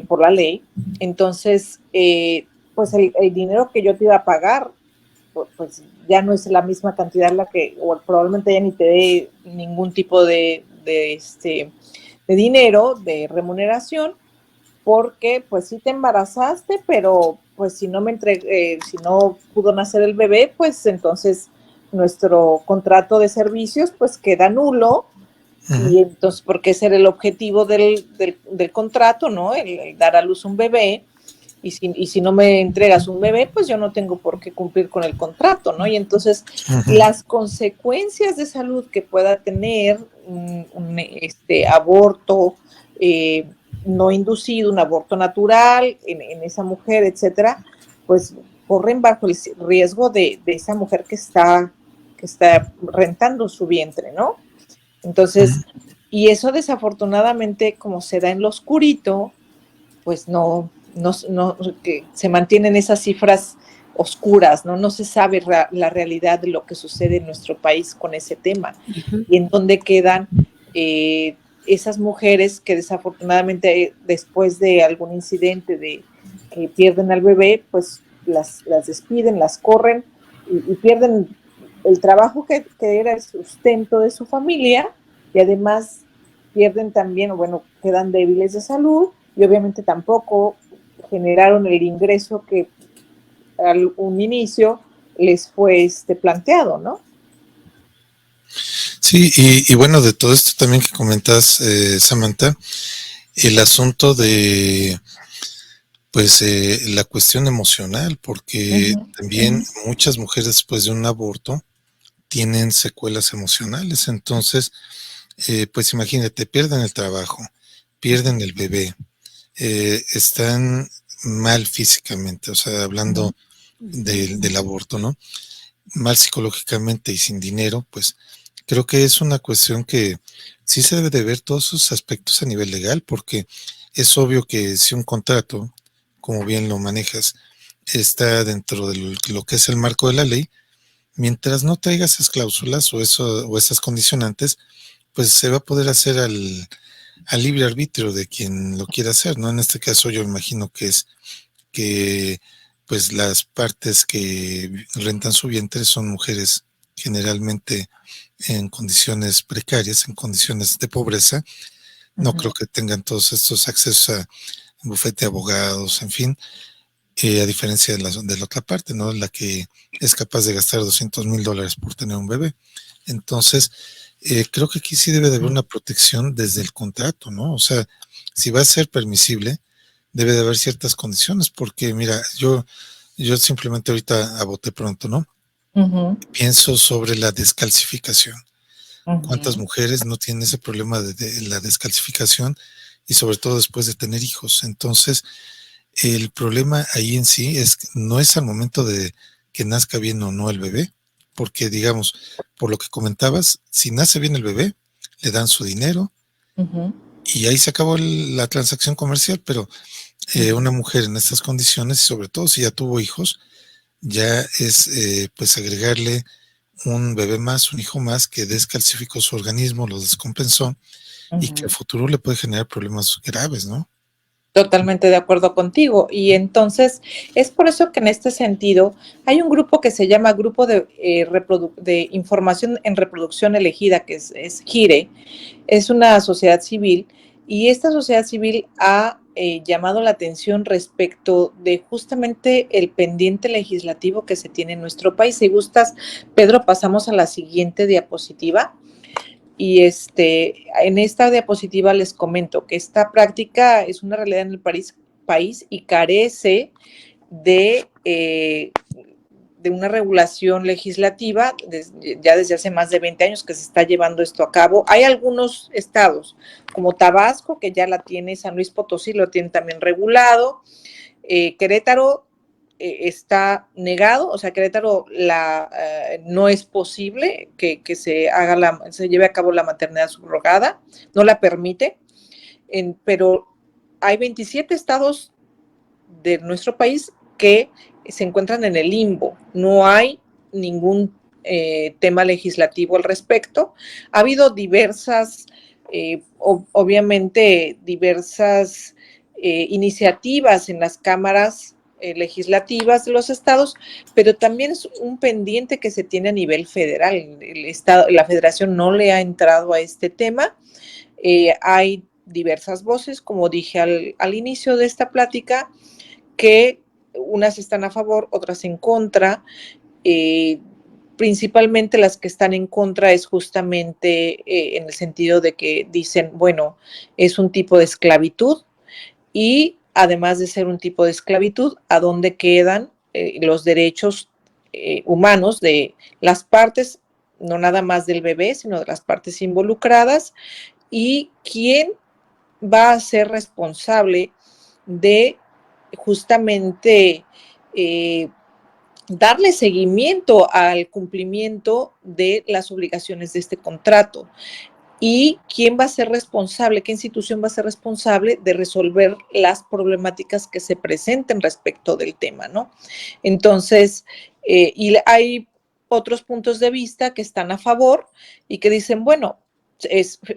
por la ley. Entonces, pues el dinero que yo te iba a pagar, pues ya no es la misma cantidad o probablemente ya ni te dé ningún tipo de dinero, de remuneración, porque pues sí te embarazaste, pero pues si no si no pudo nacer el bebé, pues entonces nuestro contrato de servicios pues queda nulo. Y entonces, porque ese era el objetivo del contrato, ¿no? El dar a luz un bebé. Y si no me entregas un bebé, pues yo no tengo por qué cumplir con el contrato, ¿no? Y entonces las consecuencias de salud que pueda tener un aborto no inducido, un aborto natural en esa mujer, etcétera, pues corren bajo el riesgo de esa mujer que está rentando su vientre, ¿no? Entonces, y eso desafortunadamente, como se da en lo oscurito, pues no, que se mantienen esas cifras oscuras, no se sabe la realidad de lo que sucede en nuestro país con ese tema, y en dónde quedan esas mujeres que desafortunadamente después de algún incidente de que pierden al bebé, pues las despiden, las corren y pierden el trabajo que era el sustento de su familia, y además pierden también, quedan débiles de salud, y obviamente tampoco generaron el ingreso que al un inicio les fue planteado, ¿no? Sí, y bueno, de todo esto también que comentas, Samantha, el asunto de pues la cuestión emocional, porque también muchas mujeres después de un aborto tienen secuelas emocionales. Entonces, pues imagínate, pierden el trabajo, pierden el bebé, están mal físicamente, o sea, hablando del aborto, ¿no? Mal psicológicamente y sin dinero, pues creo que es una cuestión que sí se debe de ver todos sus aspectos a nivel legal, porque es obvio que si un contrato, como bien lo manejas, está dentro de lo que es el marco de la ley, mientras no traiga esas cláusulas o esas condicionantes, pues se va a poder hacer al libre arbitrio de quien lo quiera hacer, ¿no? En este caso yo imagino que es que pues las partes que rentan su vientre son mujeres generalmente en condiciones precarias, en condiciones de pobreza. No creo que tengan todos estos accesos a bufete de abogados, en fin, a diferencia de la otra parte, ¿no? La que es capaz de gastar $200,000 por tener un bebé. Entonces, creo que aquí sí debe de haber una protección desde el contrato, ¿no? O sea, si va a ser permisible, debe de haber ciertas condiciones, porque mira, yo simplemente ahorita a bote pronto, ¿no? Ujú, Pienso sobre la descalcificación. ¿Cuántas ujú, mujeres no tienen ese problema de la descalcificación y sobre todo después de tener hijos? Entonces, el problema ahí en sí no es al momento de que nazca bien o no el bebé, porque digamos, por lo que comentabas, si nace bien el bebé, le dan su dinero ujú, y ahí se acabó la transacción comercial, pero ujú. una mujer en estas condiciones, y sobre todo si ya tuvo hijos, ya es pues agregarle un bebé más, un hijo más que descalcificó su organismo, lo descompensó y que a Ujú. futuro le puede generar problemas graves, ¿no? Totalmente de acuerdo contigo. Y entonces es por eso que en este sentido hay un grupo que se llama Grupo de Información en Reproducción Elegida, que es GIRE, es una sociedad civil y esta sociedad civil ha llamado la atención respecto de justamente el pendiente legislativo que se tiene en nuestro país. Si gustas, Pedro, pasamos a la siguiente diapositiva. Y en esta diapositiva les comento que esta práctica es una realidad en el país y carece de una regulación legislativa ya desde hace más de 20 años que se está llevando esto a cabo. Hay algunos estados como Tabasco que ya la tiene, San Luis Potosí lo tiene también regulado, Querétaro está negado, o sea, Querétaro no es posible que se lleve a cabo la maternidad subrogada, no la permite, pero hay 27 estados de nuestro país que se encuentran en el limbo, no hay ningún tema legislativo al respecto. Ha habido obviamente, diversas iniciativas en las cámaras legislativas de los estados, pero también es un pendiente que se tiene a nivel federal. La federación no le ha entrado a este tema. Hay diversas voces, como dije al inicio de esta plática, que unas están a favor, otras en contra. Principalmente las que están en contra es justamente en el sentido de que dicen, bueno, es un tipo de esclavitud y además de ser un tipo de esclavitud, ¿a dónde quedan los derechos humanos de las partes, no nada más del bebé, sino de las partes involucradas? ¿Y quién va a ser responsable de justamente darle seguimiento al cumplimiento de las obligaciones de este contrato? ¿Y quién va a ser responsable, qué institución va a ser responsable de resolver las problemáticas que se presenten respecto del tema, ¿no? Entonces, y hay otros puntos de vista que están a favor y que dicen, bueno,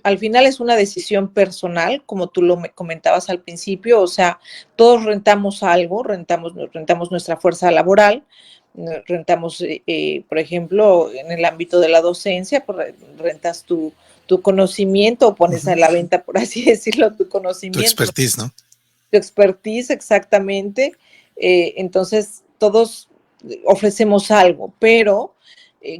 al final es una decisión personal, como tú lo comentabas al principio, o sea, todos rentamos algo, rentamos nuestra fuerza laboral, rentamos, por ejemplo, en el ámbito de la docencia, pues rentas tu conocimiento, o pones a la venta, por así decirlo, tu Tu conocimiento, expertise, ¿no? tu expertise, exactamente. Entonces, todos ofrecemos algo, pero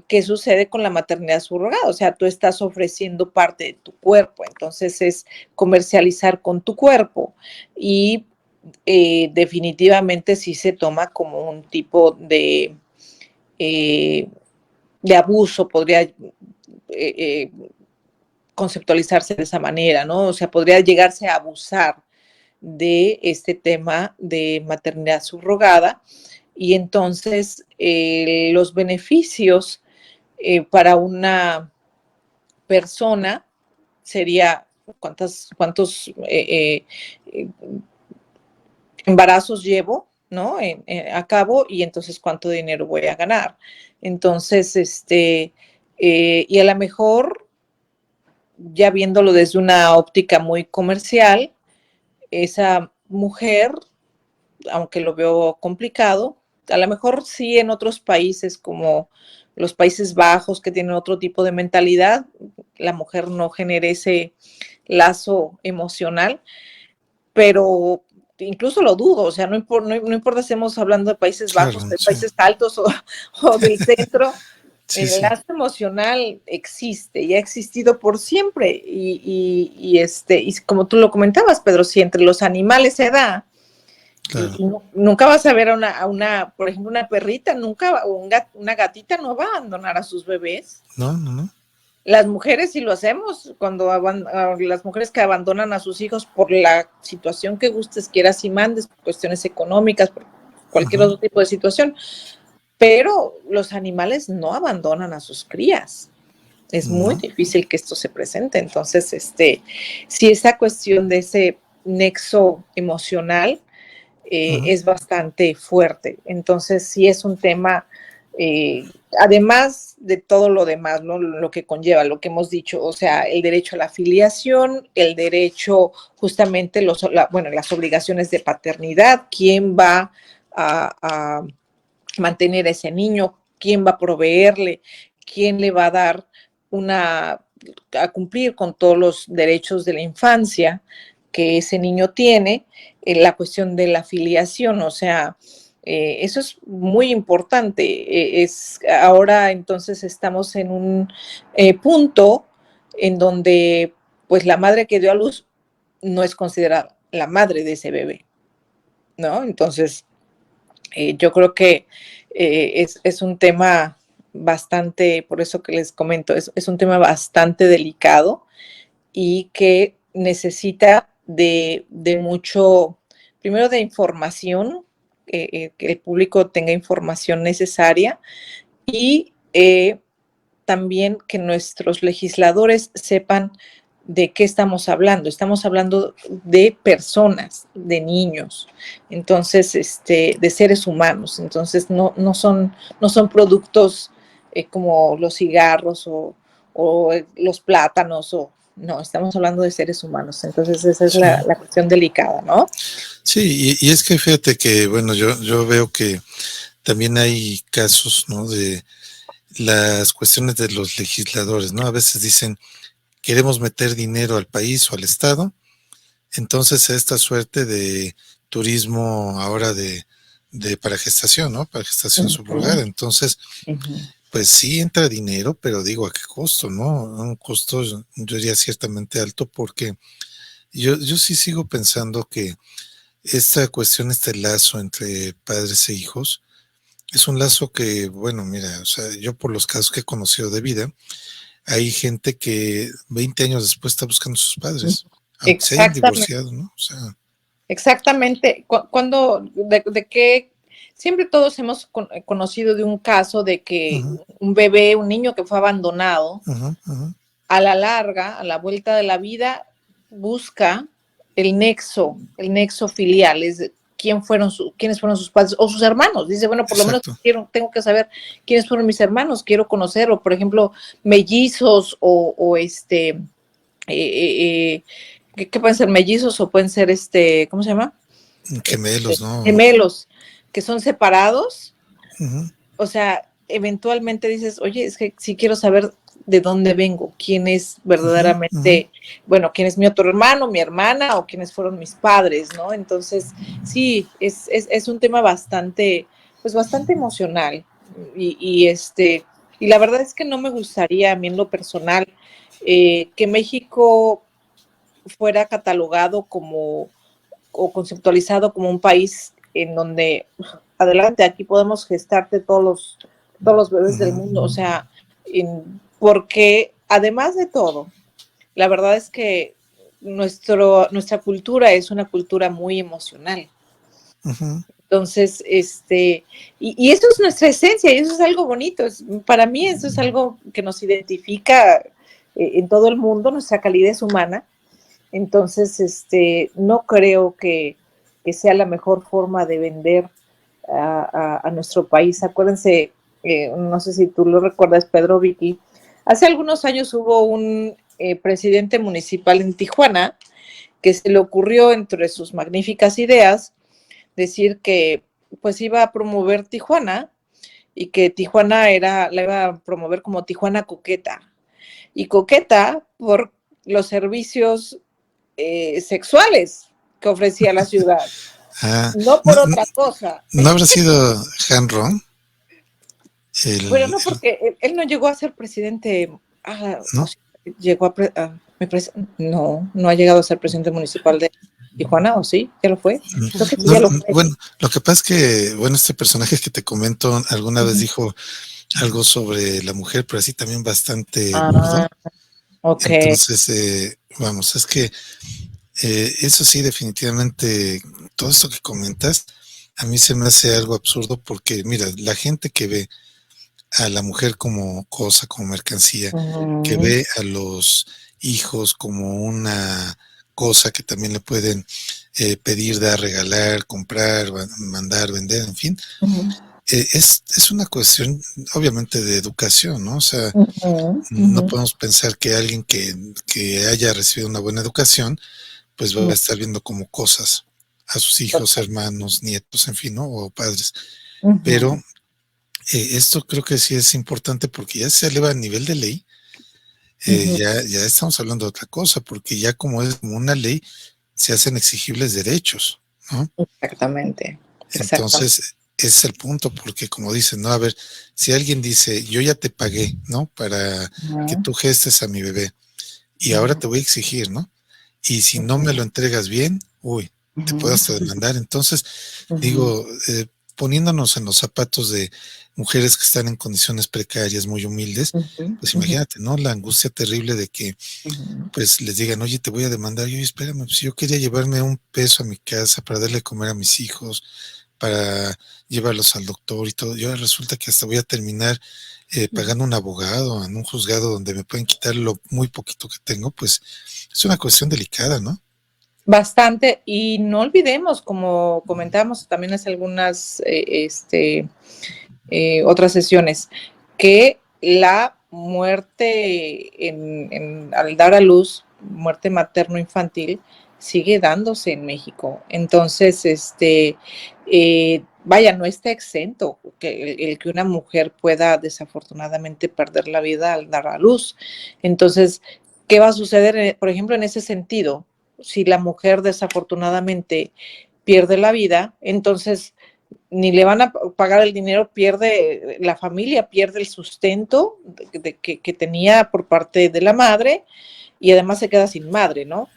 ¿qué sucede con la maternidad subrogada? O sea, tú estás ofreciendo parte de tu cuerpo, entonces es comercializar con tu cuerpo y definitivamente sí se toma como un tipo eh, de abuso, podría conceptualizarse de esa manera, ¿no? O sea, podría llegarse a abusar de este tema de maternidad subrogada y entonces los beneficios para una persona sería cuántos embarazos llevo, ¿no? A cabo y entonces cuánto dinero voy a ganar. Entonces, y a lo mejor, ya viéndolo desde una óptica muy comercial, esa mujer, aunque lo veo complicado, a lo mejor sí en otros países como los Países Bajos que tienen otro tipo de mentalidad, la mujer no genera ese lazo emocional, pero incluso lo dudo, o sea, no importa si estamos hablando de Países Claro, Bajos, de sí, países altos o del centro, sí, el sí. lazo emocional existe y ha existido por siempre y como tú lo comentabas, Pedro, si entre los animales se da, claro. Y nunca vas a ver por ejemplo, una perrita, nunca, o una gatita no va a abandonar a sus bebés. No, no, no. Las mujeres sí lo hacemos, las mujeres que abandonan a sus hijos por la situación que gustes, quieras y mandes, cuestiones económicas, por cualquier otro tipo de situación, pero los animales no abandonan a sus crías. Es muy difícil que esto se presente. Entonces, sí, esa cuestión de ese nexo emocional es bastante fuerte. Entonces, sí es un tema, además de todo lo demás, ¿no? Lo que conlleva, lo que hemos dicho, o sea, el derecho a la filiación, el derecho, justamente, las obligaciones de paternidad, quién va a mantener a ese niño, quién va a proveerle, quién le va a dar a cumplir con todos los derechos de la infancia que ese niño tiene, la cuestión de la filiación, o sea, eso es muy importante. Ahora entonces estamos en un punto en donde pues la madre que dio a luz no es considerada la madre de ese bebé, ¿no? Entonces, yo creo que es un tema bastante, por eso que les comento, es un tema bastante delicado y que necesita de mucho, primero de información, que el público tenga información necesaria y también que nuestros legisladores sepan de qué estamos hablando. Estamos hablando de personas, de niños, entonces, de seres humanos. Entonces, no son productos como los cigarros o los plátanos, no, estamos hablando de seres humanos. Entonces, esa es la cuestión delicada, ¿no? Sí, y es que fíjate que, bueno, yo veo que también hay casos, ¿no? De las cuestiones de los legisladores, ¿no? A veces dicen, queremos meter dinero al país o al Estado, entonces esta suerte de turismo ahora para gestación, ¿no? Para gestación subrogada. Entonces, pues sí entra dinero, pero digo, ¿a qué costo, no? Un costo, yo diría, ciertamente alto, porque yo sí sigo pensando que esta cuestión, este lazo entre padres e hijos, es un lazo que, bueno, mira, o sea, yo por los casos que he conocido de vida, hay gente que 20 años después está buscando a sus padres, aunque se hayan divorciado, ¿no? O sea, exactamente. ¿De qué? Siempre todos hemos conocido de un caso de que un bebé, un niño que fue abandonado, a la larga, a la vuelta de la vida, busca el nexo filial, quiénes fueron sus padres o sus hermanos. Dice, bueno, por lo menos tengo que saber quiénes fueron mis hermanos, quiero conocer, o por ejemplo, mellizos ¿qué pueden ser mellizos o pueden ser ¿cómo se llama? Gemelos, ¿no? Gemelos, que son separados. O sea, eventualmente dices, oye, es que sí quiero saber de dónde vengo, quién es verdaderamente, bueno, quién es mi otro hermano, mi hermana, o quiénes fueron mis padres, ¿no? Entonces, sí, es un tema bastante emocional, y la verdad es que no me gustaría a mí en lo personal que México fuera catalogado o conceptualizado como un país en donde, adelante, aquí podemos gestarte todos los bebés del mundo, o sea, porque además de todo, la verdad es que nuestra cultura es una cultura muy emocional. Entonces, y eso es nuestra esencia, y eso es algo bonito. Para mí eso es algo que nos identifica en todo el mundo, nuestra calidez humana. Entonces, no creo que sea la mejor forma de vender a nuestro país. Acuérdense, no sé si tú lo recuerdas, Pedro, Vicky, hace algunos años hubo un presidente municipal en Tijuana que se le ocurrió, entre sus magníficas ideas, decir que pues iba a promover Tijuana y que Tijuana la iba a promover como Tijuana coqueta, y coqueta por los servicios sexuales que ofrecía la ciudad, no por otra cosa. ¿No habrá sido Han Ron? Bueno, no, porque él no llegó a ser presidente. ¿No? Llegó no ha llegado a ser presidente municipal Tijuana, ¿o sí? ¿Ya lo fue? Creo que sí, No, ya lo fue. bueno, lo que pasa es que, bueno, este personaje que te comento alguna vez dijo algo sobre la mujer, pero así también bastante burdo. Ok. Entonces, vamos, es que eso sí, definitivamente, todo esto que comentas, a mí se me hace algo absurdo porque, mira, la gente que ve a la mujer como cosa, como mercancía, que ve a los hijos como una cosa que también le pueden pedir, dar, regalar, comprar, mandar, vender, en fin, es una cuestión obviamente de educación, ¿no? O sea, no podemos pensar que alguien que haya recibido una buena educación, pues va a estar viendo como cosas a sus hijos, hermanos, nietos, en fin, ¿no? O padres. Pero esto creo que sí es importante porque ya se eleva a nivel de ley, ya estamos hablando de otra cosa, porque ya como es como una ley, se hacen exigibles derechos, ¿no? Exactamente. Entonces, ese es el punto, porque como dicen, ¿no? A ver, si alguien dice, yo ya te pagué, ¿no? Para que tú gestes a mi bebé, y ahora te voy a exigir, ¿no? Y si no me lo entregas bien, uy, te puedo hasta demandar. Entonces, digo, poniéndonos en los zapatos de mujeres que están en condiciones precarias, muy humildes, pues imagínate, ¿no? La angustia terrible de que, pues, les digan, oye, te voy a demandar. Y oye, espérame, pues yo quería llevarme un peso a mi casa para darle de comer a mis hijos, para llevarlos al doctor y todo. Y ahora resulta que hasta voy a terminar pagando un abogado en un juzgado donde me pueden quitar lo muy poquito que tengo, pues es una cuestión delicada, ¿no? Bastante, y no olvidemos, como comentábamos también hace algunas otras sesiones, que la muerte al dar a luz, muerte materno-infantil, sigue dándose en México. Entonces, vaya, no está exento que el que una mujer pueda desafortunadamente perder la vida al dar a luz. Entonces, ¿qué va a suceder, por ejemplo, en ese sentido? Si la mujer desafortunadamente pierde la vida, entonces ni le van a pagar el dinero, pierde la familia, pierde el sustento que tenía por parte de la madre y además se queda sin madre, ¿no?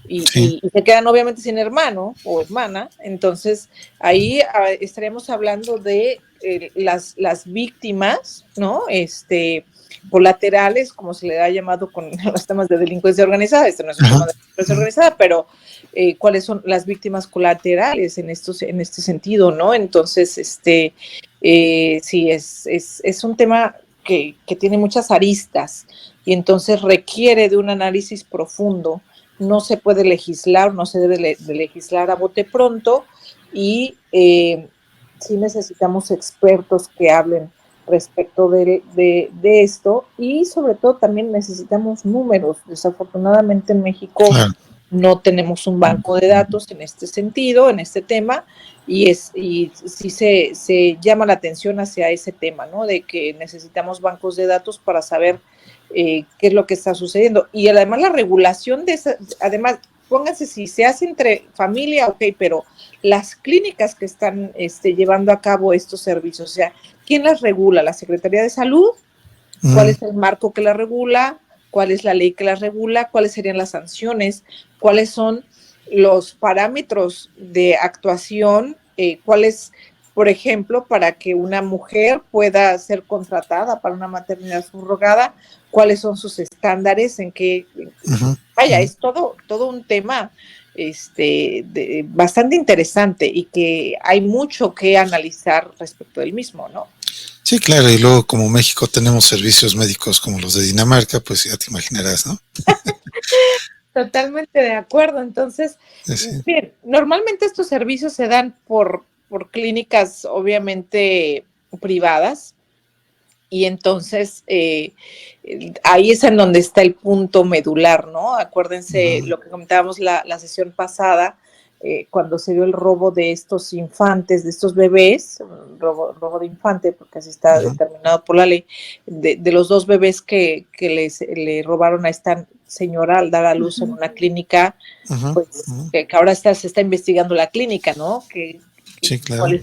Sí. Y se quedan obviamente sin hermano o hermana, entonces ahí estaríamos hablando de las víctimas, ¿no? Colaterales, como se le ha llamado con los temas de delincuencia organizada. Este no es un tema de delincuencia organizada, pero cuáles son las víctimas colaterales en este sentido, ¿no? Entonces, sí, es un tema que tiene muchas aristas y entonces requiere de un análisis profundo. No se puede legislar, no se debe de legislar a bote pronto y sí necesitamos expertos que hablen respecto de esto y sobre todo también necesitamos números. Desafortunadamente en México no tenemos un banco de datos en este sentido, en este tema, y sí se llama la atención hacia ese tema, ¿no? De que necesitamos bancos de datos para saber qué es lo que está sucediendo. Y además la regulación de esa, además, pónganse, si se hace entre familia, ok, pero las clínicas que están llevando a cabo estos servicios, o sea, ¿quién las regula? ¿La Secretaría de Salud? ¿Cuál es el marco que la regula? ¿Cuál es la ley que las regula? ¿Cuáles serían las sanciones? ¿Cuáles son los parámetros de actuación? ¿Cuáles, por ejemplo, para que una mujer pueda ser contratada para una maternidad subrogada? ¿Cuáles son sus estándares? ¿En qué? Vaya, es todo un tema bastante interesante y que hay mucho que analizar respecto del mismo, ¿no? Sí, claro, y luego como México tenemos servicios médicos como los de Dinamarca, pues ya te imaginarás, ¿no? Totalmente de acuerdo. Entonces, bien, normalmente estos servicios se dan por clínicas obviamente privadas y entonces ahí es en donde está el punto medular, ¿no? Acuérdense lo que comentábamos la sesión pasada, cuando se dio el robo de estos infantes, de estos bebés, robo de infante, porque así está determinado por la ley, de los dos bebés que le robaron a esta señora al dar a luz en una clínica, pues que ahora se está investigando la clínica, ¿no? Sí, claro.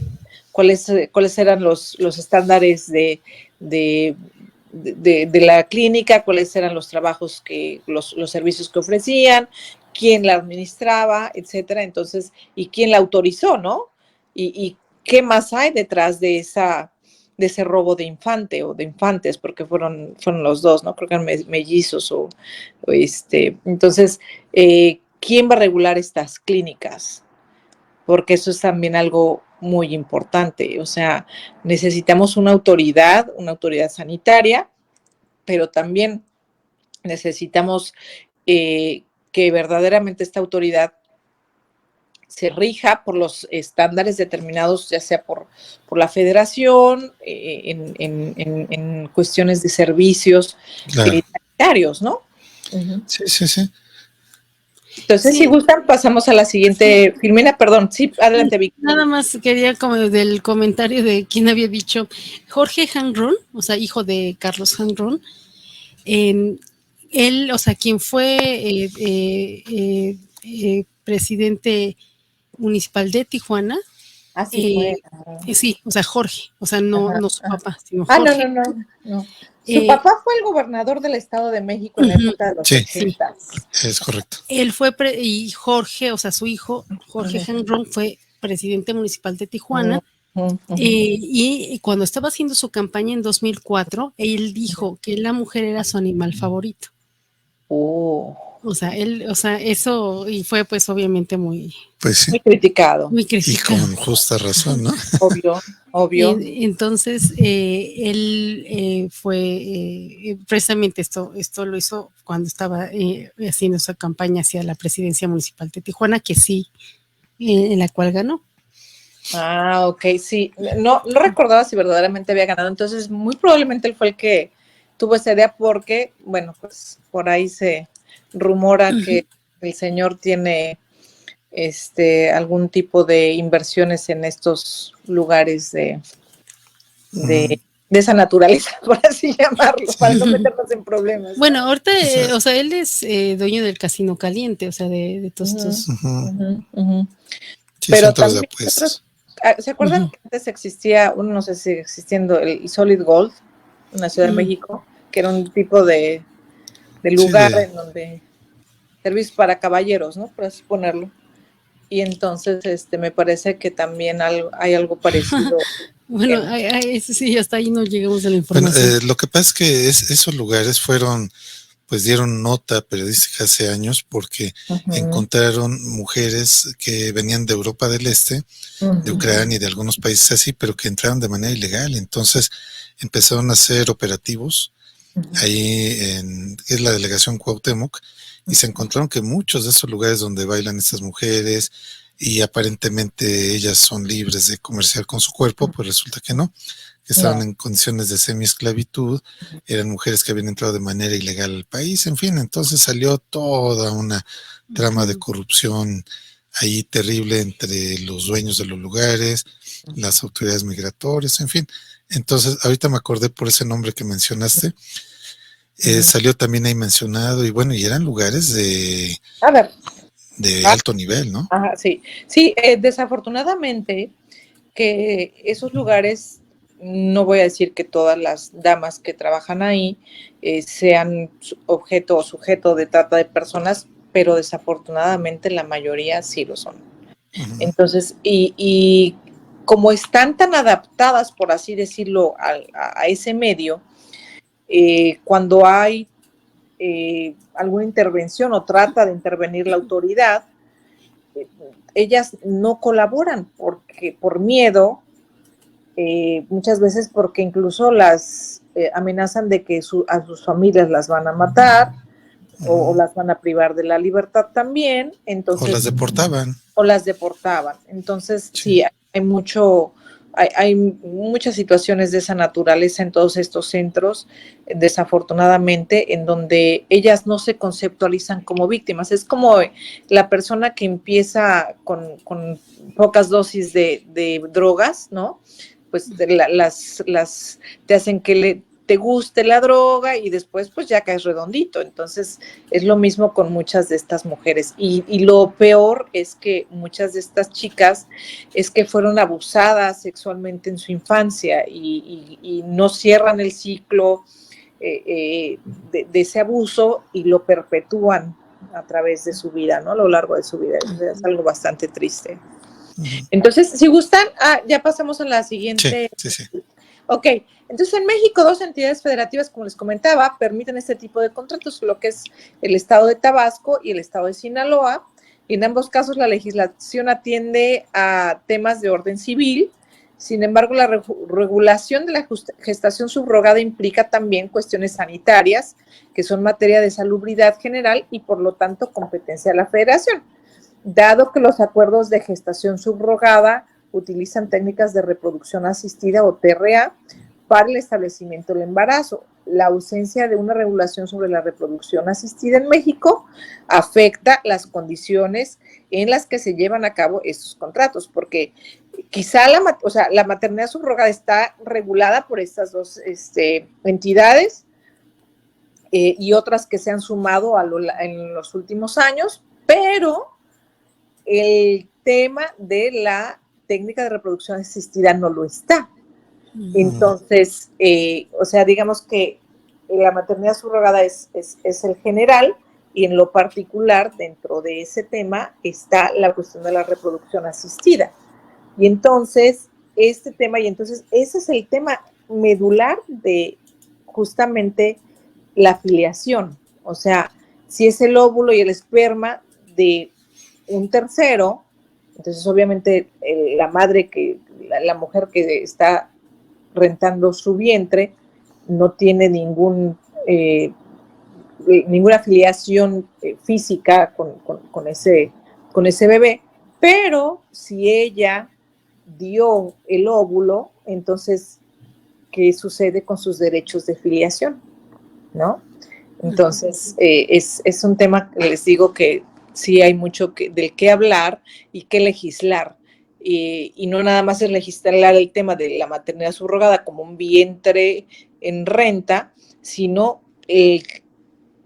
¿Cuáles eran los estándares de la clínica? ¿Cuáles eran los trabajos los servicios que ofrecían? quién la administraba, etcétera. Entonces, y quién la autorizó, ¿no? Y qué más hay detrás de ese robo de infante o de infantes, porque fueron los dos, ¿no? Creo que eran mellizos entonces, ¿quién va a regular estas clínicas? Porque eso es también algo muy importante. O sea, necesitamos una autoridad sanitaria, pero también necesitamos que verdaderamente esta autoridad se rija por los estándares determinados, ya sea por la federación, en cuestiones de servicios Claro. sanitarios, ¿no? Uh-huh. Sí. Entonces, Sí. si gustan, pasamos a la siguiente. Sí. Filmina, perdón. Sí, adelante, Vicky. Nada más quería como del comentario de quien había dicho Jorge Hangron, o sea, hijo de Carlos Hangron. Él, o sea, quien fue presidente municipal de Tijuana. Sí, o sea, Jorge, o sea, no su papá, sino Jorge. No. Su papá fue el gobernador del Estado de México en la época de los 80. Sí, es correcto. Él fue, y Jorge, o sea, su hijo, Jorge Hangron, fue presidente municipal de Tijuana. Y cuando estaba haciendo su campaña en 2004, él dijo que la mujer era su animal favorito. O sea, eso, y fue pues obviamente muy criticado. Y con justa razón, ¿no? Obvio. Entonces, él fue, precisamente esto lo hizo cuando estaba haciendo su campaña hacia la presidencia municipal de Tijuana, que sí, en la cual ganó. Ok, sí. No recordaba si verdaderamente había ganado, entonces muy probablemente él fue el que tuvo esa idea porque, bueno, pues por ahí se rumora que el señor tiene algún tipo de inversiones en estos lugares de esa naturaleza, por así llamarlo, para no meternos en problemas. Bueno, ahorita, o sea, él es dueño del Casino Caliente, o sea, de todos estos. Sí, pero también, de ¿se acuerdan que antes existía, no sé si sigue existiendo, el Solid Gold en la Ciudad de México, que era un tipo de lugar en donde servicios para caballeros, ¿no? Por así ponerlo. Y entonces me parece que también hay algo parecido. Bueno, sí, hasta ahí no llegamos a la información. Bueno, lo que pasa es que esos lugares dieron nota periodística hace años porque encontraron mujeres que venían de Europa del Este, de Ucrania y de algunos países así, pero que entraron de manera ilegal. Entonces empezaron a hacer operativos ahí es la delegación Cuauhtémoc, y se encontraron que muchos de esos lugares donde bailan estas mujeres y aparentemente ellas son libres de comerciar con su cuerpo, pues resulta que no, que estaban en condiciones de semi-esclavitud, eran mujeres que habían entrado de manera ilegal al país, en fin, entonces salió toda una trama de corrupción ahí terrible entre los dueños de los lugares, las autoridades migratorias, en fin. Entonces, ahorita me acordé por ese nombre que mencionaste, salió también ahí mencionado, y bueno, y eran lugares de alto nivel, ¿no? Ajá, sí, desafortunadamente que esos lugares, no voy a decir que todas las damas que trabajan ahí sean objeto o sujeto de trata de personas, pero desafortunadamente la mayoría sí lo son. Entonces, y como están tan adaptadas, por así decirlo, a ese medio, cuando hay alguna intervención o trata de intervenir la autoridad, ellas no colaboran por miedo, muchas veces porque incluso las amenazan de que a sus familias las van a matar o las van a privar de la libertad también. Entonces, o las deportaban. Entonces, sí hay muchas situaciones de esa naturaleza en todos estos centros, desafortunadamente, en donde ellas no se conceptualizan como víctimas. Es como la persona que empieza con pocas dosis de drogas, ¿no? Pues te hacen que te guste la droga y después pues ya caes redondito. Entonces es lo mismo con muchas de estas mujeres, y lo peor es que muchas de estas chicas es que fueron abusadas sexualmente en su infancia y no cierran el ciclo de ese abuso y lo perpetúan a través de su vida, ¿no? A lo largo de su vida. Es algo bastante triste. Entonces, si gustan, ya pasamos a la siguiente. Sí. Ok, entonces en México 2 entidades federativas, como les comentaba, permiten este tipo de contratos, lo que es el estado de Tabasco y el estado de Sinaloa, y en ambos casos la legislación atiende a temas de orden civil. Sin embargo, la regulación de la gestación subrogada implica también cuestiones sanitarias, que son materia de salubridad general y por lo tanto competencia de la federación. Dado que los acuerdos de gestación subrogada utilizan técnicas de reproducción asistida o TRA para el establecimiento del embarazo, la ausencia de una regulación sobre la reproducción asistida en México afecta las condiciones en las que se llevan a cabo estos contratos, porque quizá la maternidad subrogada está regulada por estas dos entidades y otras que se han sumado en los últimos años, pero el tema de la técnica de reproducción asistida no lo está. Entonces, digamos que la maternidad subrogada es el general y en lo particular dentro de ese tema está la cuestión de la reproducción asistida. Y entonces, ese es el tema medular de justamente la filiación. O sea, si es el óvulo y el esperma de un tercero, entonces obviamente la mujer que está rentando su vientre no tiene ninguna afiliación física con ese bebé, pero si ella dio el óvulo, entonces, ¿qué sucede con sus derechos de filiación? ¿No? Entonces, es un tema que les digo que sí hay mucho del que hablar y que legislar. Y no nada más es legislar el tema de la maternidad subrogada como un vientre en renta, sino el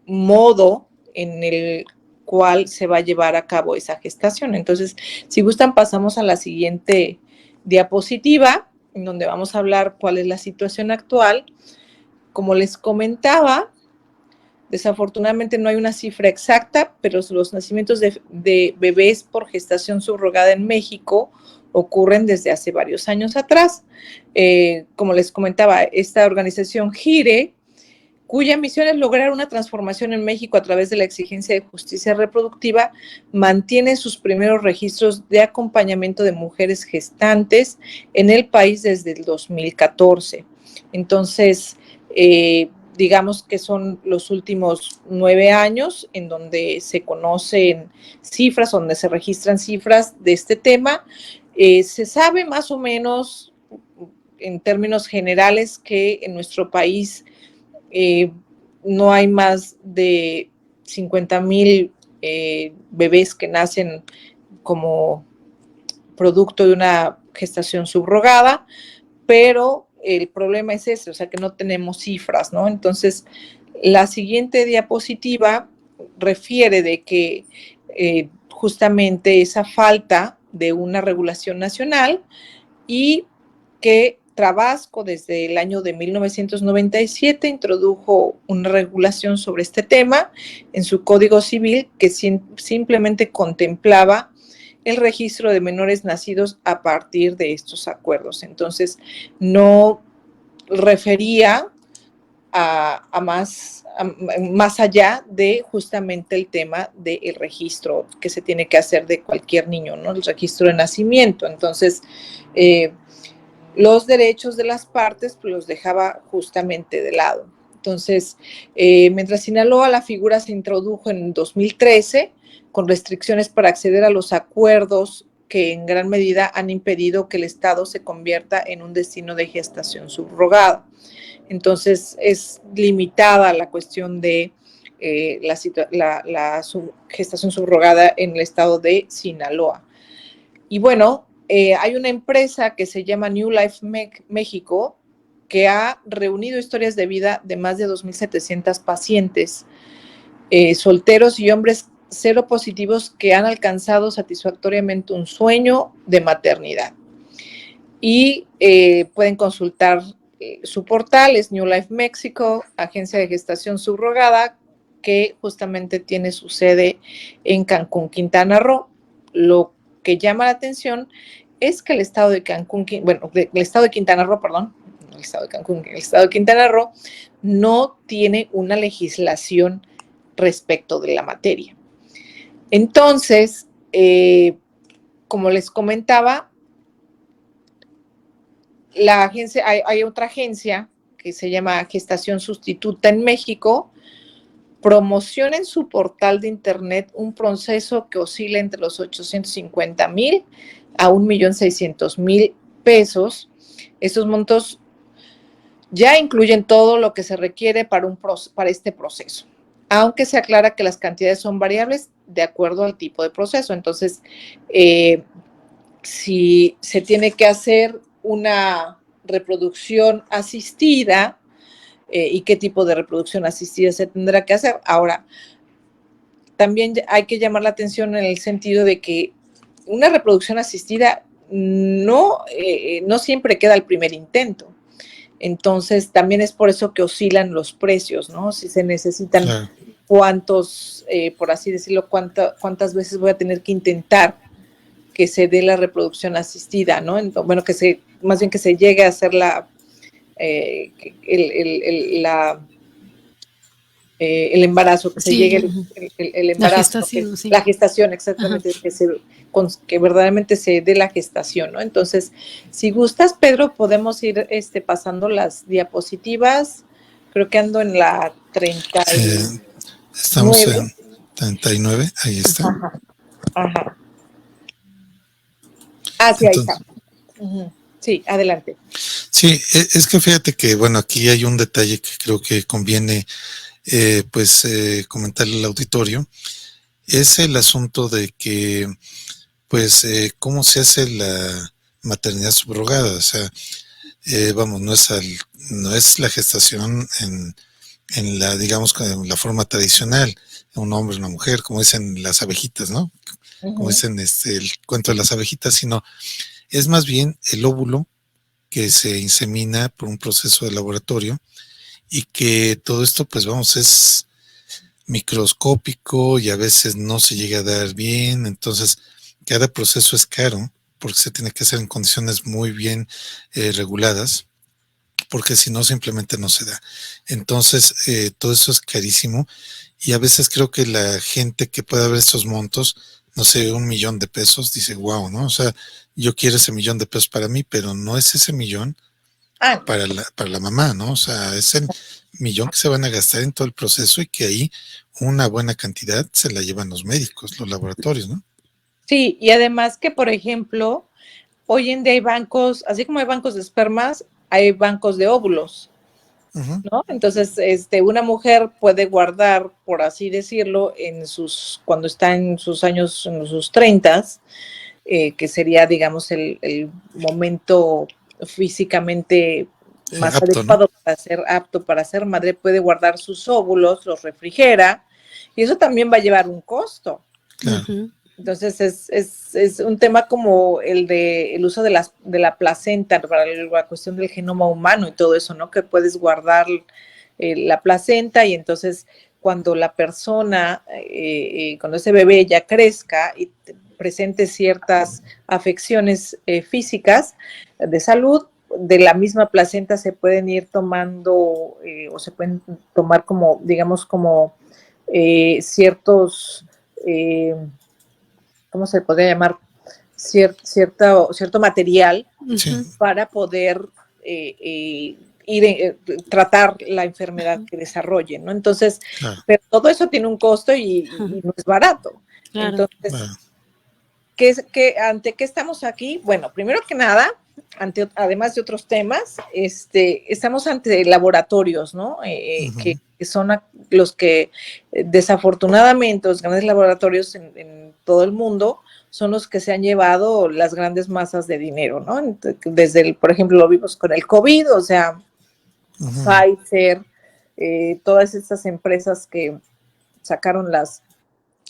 modo en el cual se va a llevar a cabo esa gestación. Entonces, si gustan, pasamos a la siguiente diapositiva, en donde vamos a hablar cuál es la situación actual. Como les comentaba, desafortunadamente no hay una cifra exacta, pero los nacimientos de bebés por gestación subrogada en México ocurren desde hace varios años atrás. Como les comentaba, esta organización GIRE, cuya misión es lograr una transformación en México a través de la exigencia de justicia reproductiva, mantiene sus primeros registros de acompañamiento de mujeres gestantes en el país desde el 2014. Entonces, digamos que son los últimos 9 años en donde se conocen cifras, donde se registran cifras de este tema. Se sabe más o menos, en términos generales, que en nuestro país no hay más de 50,000 bebés que nacen como producto de una gestación subrogada, pero el problema es ese, o sea que no tenemos cifras, ¿no? Entonces, la siguiente diapositiva refiere de que justamente esa falta de una regulación nacional y que Tabasco desde el año de 1997 introdujo una regulación sobre este tema en su Código Civil que simplemente contemplaba el registro de menores nacidos a partir de estos acuerdos. Entonces, no refería a más allá de justamente el tema del registro que se tiene que hacer de cualquier niño, ¿no? El registro de nacimiento. Entonces, los derechos de las partes pues, los dejaba justamente de lado. Entonces, mientras Sinaloa, la figura se introdujo en 2013 con restricciones para acceder a los acuerdos que en gran medida han impedido que el Estado se convierta en un destino de gestación subrogada. Entonces, es limitada la cuestión de la gestación subrogada en el estado de Sinaloa. Y bueno, hay una empresa que se llama New Life México que ha reunido historias de vida de más de 2,700 pacientes, solteros y hombres seropositivos que han alcanzado satisfactoriamente un sueño de maternidad. Y pueden consultar su portal, es New Life México, agencia de gestación subrogada, que justamente tiene su sede en Cancún, Quintana Roo. Lo que llama la atención es que el estado de Cancún, el estado de Quintana Roo, perdón, no el estado de Cancún, el estado de Quintana Roo no tiene una legislación respecto de la materia. Entonces, como les comentaba, la agencia, hay otra agencia que se llama Gestación Sustituta en México, promociona en su portal de internet un proceso que oscila entre los 850,000 a 1,600,000 pesos. Estos montos ya incluyen todo lo que se requiere para este proceso, aunque se aclara que las cantidades son variables de acuerdo al tipo de proceso. Entonces, si se tiene que hacer una reproducción asistida, y qué tipo de reproducción asistida se tendrá que hacer. Ahora, también hay que llamar la atención en el sentido de que una reproducción asistida no siempre queda al primer intento. Entonces, también es por eso que oscilan los precios, ¿no? Si se necesitan cuántos, por así decirlo, cuántas veces voy a tener que intentar que se dé la reproducción asistida, ¿no? Bueno, más bien que se llegue a hacer el embarazo, que se llegue el embarazo, la gestación, exactamente, que verdaderamente se dé la gestación, ¿no? Entonces, si gustas, Pedro, podemos ir pasando las diapositivas. Creo que ando en la 30. Estamos en 39, ahí está. Ajá. Ah, sí, entonces, ahí está. Uh-huh. Sí, adelante. Sí, es que fíjate que, bueno, aquí hay un detalle que creo que conviene comentarle al auditorio. Es el asunto de que, cómo se hace la maternidad subrogada. O sea, no es la gestación en la, digamos, en la forma tradicional, un hombre, una mujer, como dicen las abejitas, ¿no? Uh-huh. Como dicen el cuento de las abejitas, sino es más bien el óvulo que se insemina por un proceso de laboratorio y que todo esto, es microscópico y a veces no se llega a dar bien. Entonces, cada proceso es caro porque se tiene que hacer en condiciones muy bien reguladas, porque si no, simplemente no se da. Entonces, todo eso es carísimo y a veces creo que la gente que pueda ver esos montos, no sé, 1,000,000 de pesos, dice, wow, ¿no? O sea, yo quiero ese 1,000,000 de pesos para mí, pero no es ese 1,000,000 para la mamá, ¿no? O sea, es el 1,000,000 que se van a gastar en todo el proceso y que ahí una buena cantidad se la llevan los médicos, los laboratorios, ¿no? Sí, y además que, por ejemplo, hoy en día hay bancos, así como hay bancos de espermas, hay bancos de óvulos, uh-huh, ¿no? Entonces, una mujer puede guardar, por así decirlo, cuando está en sus años, en sus 30, que sería, digamos, el momento físicamente más adecuado, ¿no? Para ser apto para ser madre, puede guardar sus óvulos, los refrigera, y eso también va a llevar un costo. Claro. Uh-huh. Entonces es un tema como el uso de la placenta para la cuestión del genoma humano y todo eso, ¿no? Que puedes guardar la placenta y entonces cuando la persona, cuando ese bebé ya crezca y presente ciertas afecciones físicas de salud, de la misma placenta se pueden ir tomando o se pueden tomar como, digamos, como ciertos... ¿cómo se podría llamar? Cierto material, sí, para poder tratar la enfermedad que desarrollen, ¿no? Entonces, pero todo eso tiene un costo y no es barato. Claro. Entonces, ¿ante qué estamos aquí? Bueno, primero que nada, además de otros temas, estamos ante laboratorios, ¿no? Que son los que desafortunadamente los grandes laboratorios en todo el mundo son los que se han llevado las grandes masas de dinero, ¿no? Desde por ejemplo, lo vimos con el COVID, o sea, Pfizer, todas estas empresas que sacaron las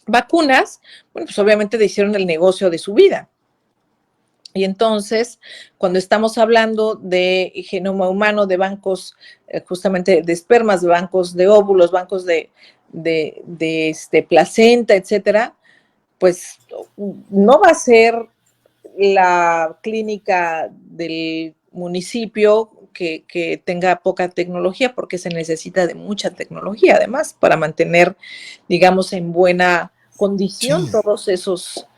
vacunas, bueno, pues obviamente hicieron el negocio de su vida. Y entonces, cuando estamos hablando de genoma humano, de bancos justamente de espermas, de bancos de óvulos, bancos de placenta, etcétera, pues no va a ser la clínica del municipio que tenga poca tecnología, porque se necesita de mucha tecnología, además, para mantener, digamos, en buena condición Sí. todos esos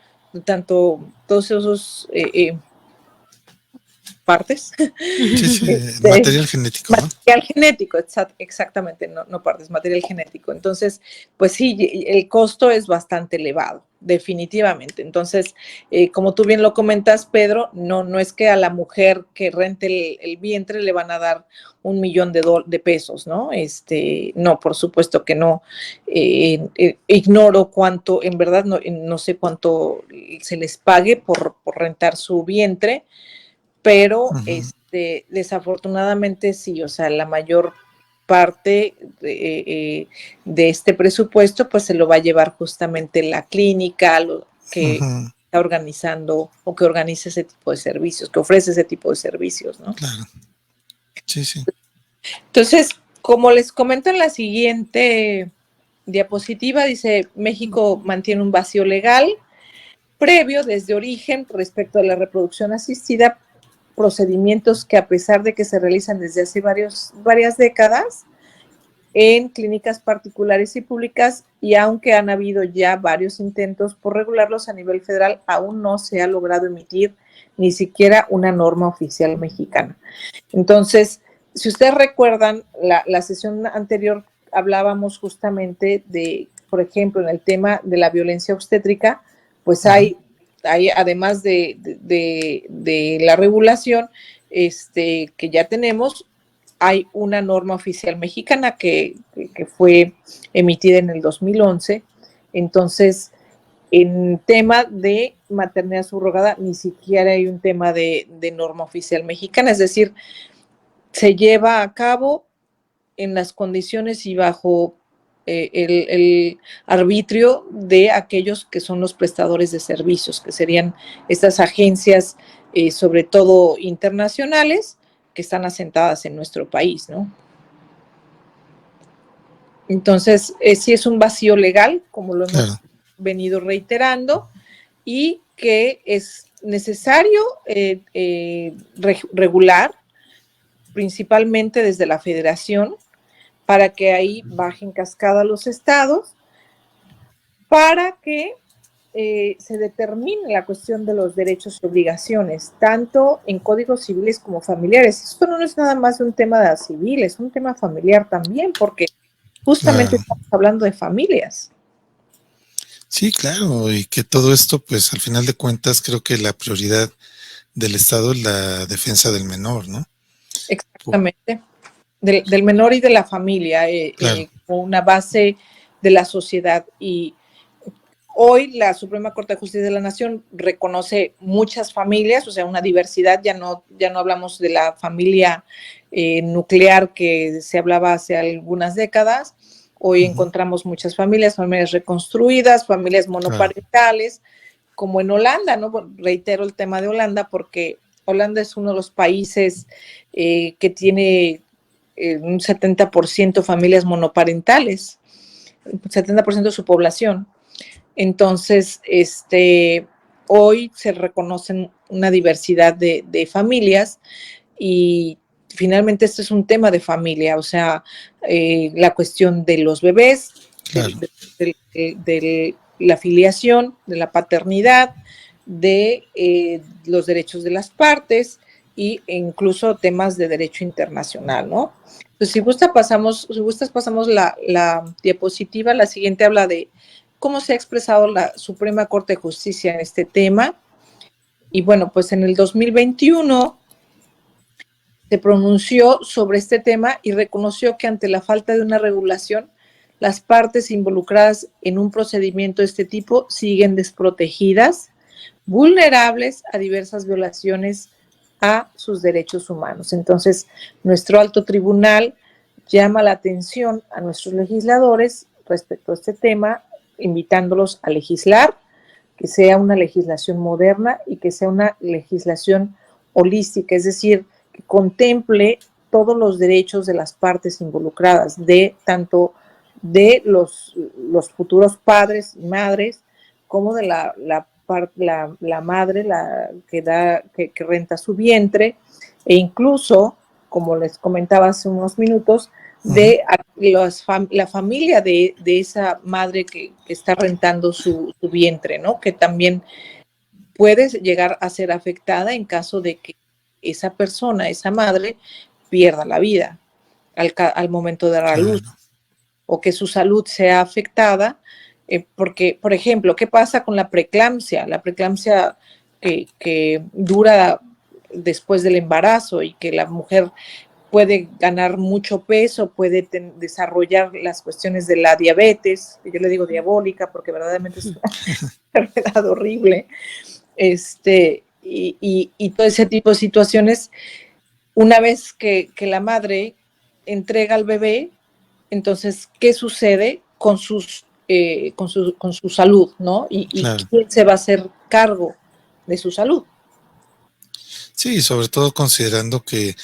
partes. Sí, sí, material genético, ¿no? Material genético, exactamente, no partes, material genético. Entonces, pues sí, el costo es bastante elevado, definitivamente. Entonces, como tú bien lo comentas, Pedro, no es que a la mujer que rente el vientre le van a dar $1,000,000 de pesos, ¿no? No, por supuesto que no. Ignoro cuánto, en verdad, no sé cuánto se les pague por rentar su vientre, pero desafortunadamente sí, o sea, la mayor parte de este presupuesto pues se lo va a llevar justamente la clínica, lo que está organizando o que organiza ese tipo de servicios, que ofrece ese tipo de servicios, ¿no? Claro. Sí, sí. Entonces, como les comento en la siguiente diapositiva, dice, México mantiene un vacío legal previo desde origen respecto a la reproducción asistida, procedimientos que a pesar de que se realizan desde hace varias décadas en clínicas particulares y públicas, y aunque han habido ya varios intentos por regularlos a nivel federal, aún no se ha logrado emitir ni siquiera una norma oficial mexicana. Entonces, si ustedes recuerdan, la sesión anterior hablábamos justamente de, por ejemplo, en el tema de la violencia obstétrica, pues hay además de la regulación que ya tenemos, hay una norma oficial mexicana que fue emitida en el 2011. Entonces, en tema de maternidad subrogada, ni siquiera hay un tema de norma oficial mexicana, es decir, se lleva a cabo en las condiciones y bajo el arbitrio de aquellos que son los prestadores de servicios, que serían estas agencias, sobre todo internacionales, que están asentadas en nuestro país, ¿no? Entonces, sí es un vacío legal, como lo hemos venido reiterando, y que es necesario regular, principalmente desde la federación, para que ahí bajen cascada los estados, para que se determine la cuestión de los derechos y obligaciones, tanto en códigos civiles como familiares. Esto no es nada más un tema de civil, es un tema familiar también, porque justamente estamos hablando de familias. Sí, claro, y que todo esto, pues al final de cuentas, creo que la prioridad del Estado es la defensa del menor, ¿no? Exactamente. Del menor y de la familia, como una base de la sociedad. Y hoy la Suprema Corte de Justicia de la Nación reconoce muchas familias, o sea, una diversidad, ya no hablamos de la familia nuclear que se hablaba hace algunas décadas. Hoy encontramos muchas familias reconstruidas, familias monoparentales, como en Holanda, ¿no? Reitero el tema de Holanda porque Holanda es uno de los países que tiene un 70% familias monoparentales, 70% de su población. Entonces, hoy se reconocen una diversidad de familias y finalmente este es un tema de familia, o sea, la cuestión de los bebés, de la filiación, de la paternidad, de los derechos de las partes e incluso temas de derecho internacional, ¿no? Entonces, si gustas pasamos la diapositiva. La siguiente habla de cómo se ha expresado la Suprema Corte de Justicia en este tema. Y bueno, pues en el 2021 se pronunció sobre este tema y reconoció que ante la falta de una regulación, las partes involucradas en un procedimiento de este tipo siguen desprotegidas, vulnerables a diversas violaciones a sus derechos humanos. Entonces, nuestro alto tribunal llama la atención a nuestros legisladores respecto a este tema, invitándolos a legislar, que sea una legislación moderna y que sea una legislación holística, es decir, que contemple todos los derechos de las partes involucradas, de tanto de los futuros padres y madres, como de la madre que renta su vientre, e incluso, como les comentaba hace unos minutos, de la familia de esa madre que está rentando su vientre, ¿no? Que también puede llegar a ser afectada en caso de que esa persona, esa madre, pierda la vida al momento de dar a luz, o que su salud sea afectada, porque, por ejemplo, ¿qué pasa con la preeclampsia? La preeclampsia que dura después del embarazo y que la mujer puede ganar mucho peso, puede desarrollar las cuestiones de la diabetes, yo le digo diabólica porque verdaderamente es una enfermedad horrible, y todo ese tipo de situaciones. Una vez que la madre entrega al bebé, entonces, ¿qué sucede con su salud, ¿no? Y quién se va a hacer cargo de su salud. Sí, sobre todo considerando que,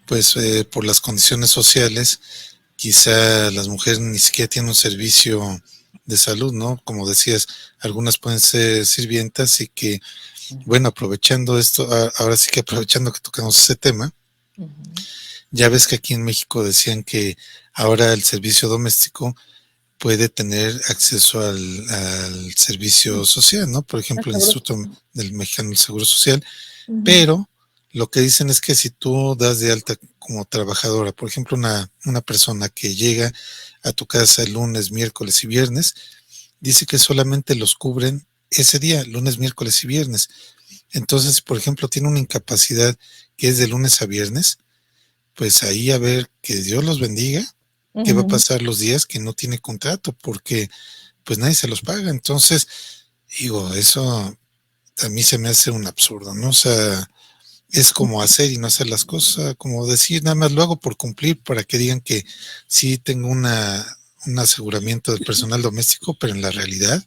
pues, por las condiciones sociales, quizá las mujeres ni siquiera tienen un servicio de salud, ¿no? Como decías, algunas pueden ser sirvientas y que, bueno, aprovechando esto, ahora sí que aprovechando que tocamos ese tema, ya ves que aquí en México decían que ahora el servicio doméstico puede tener acceso al servicio social, ¿no? Por ejemplo, el Instituto del Mexicano del Seguro Social, pero lo que dicen es que si tú das de alta como trabajadora, por ejemplo, una persona que llega a tu casa el lunes, miércoles y viernes, dice que solamente los cubren ese día, lunes, miércoles y viernes. Entonces, por ejemplo, tiene una incapacidad que es de lunes a viernes, pues ahí a ver, que Dios los bendiga, qué va a pasar los días que no tiene contrato, porque pues nadie se los paga. Entonces, digo, eso a mí se me hace un absurdo, ¿no? O sea, es como hacer y no hacer las cosas, como decir, nada más lo hago por cumplir, para que digan que sí tengo un aseguramiento del personal doméstico, pero en la realidad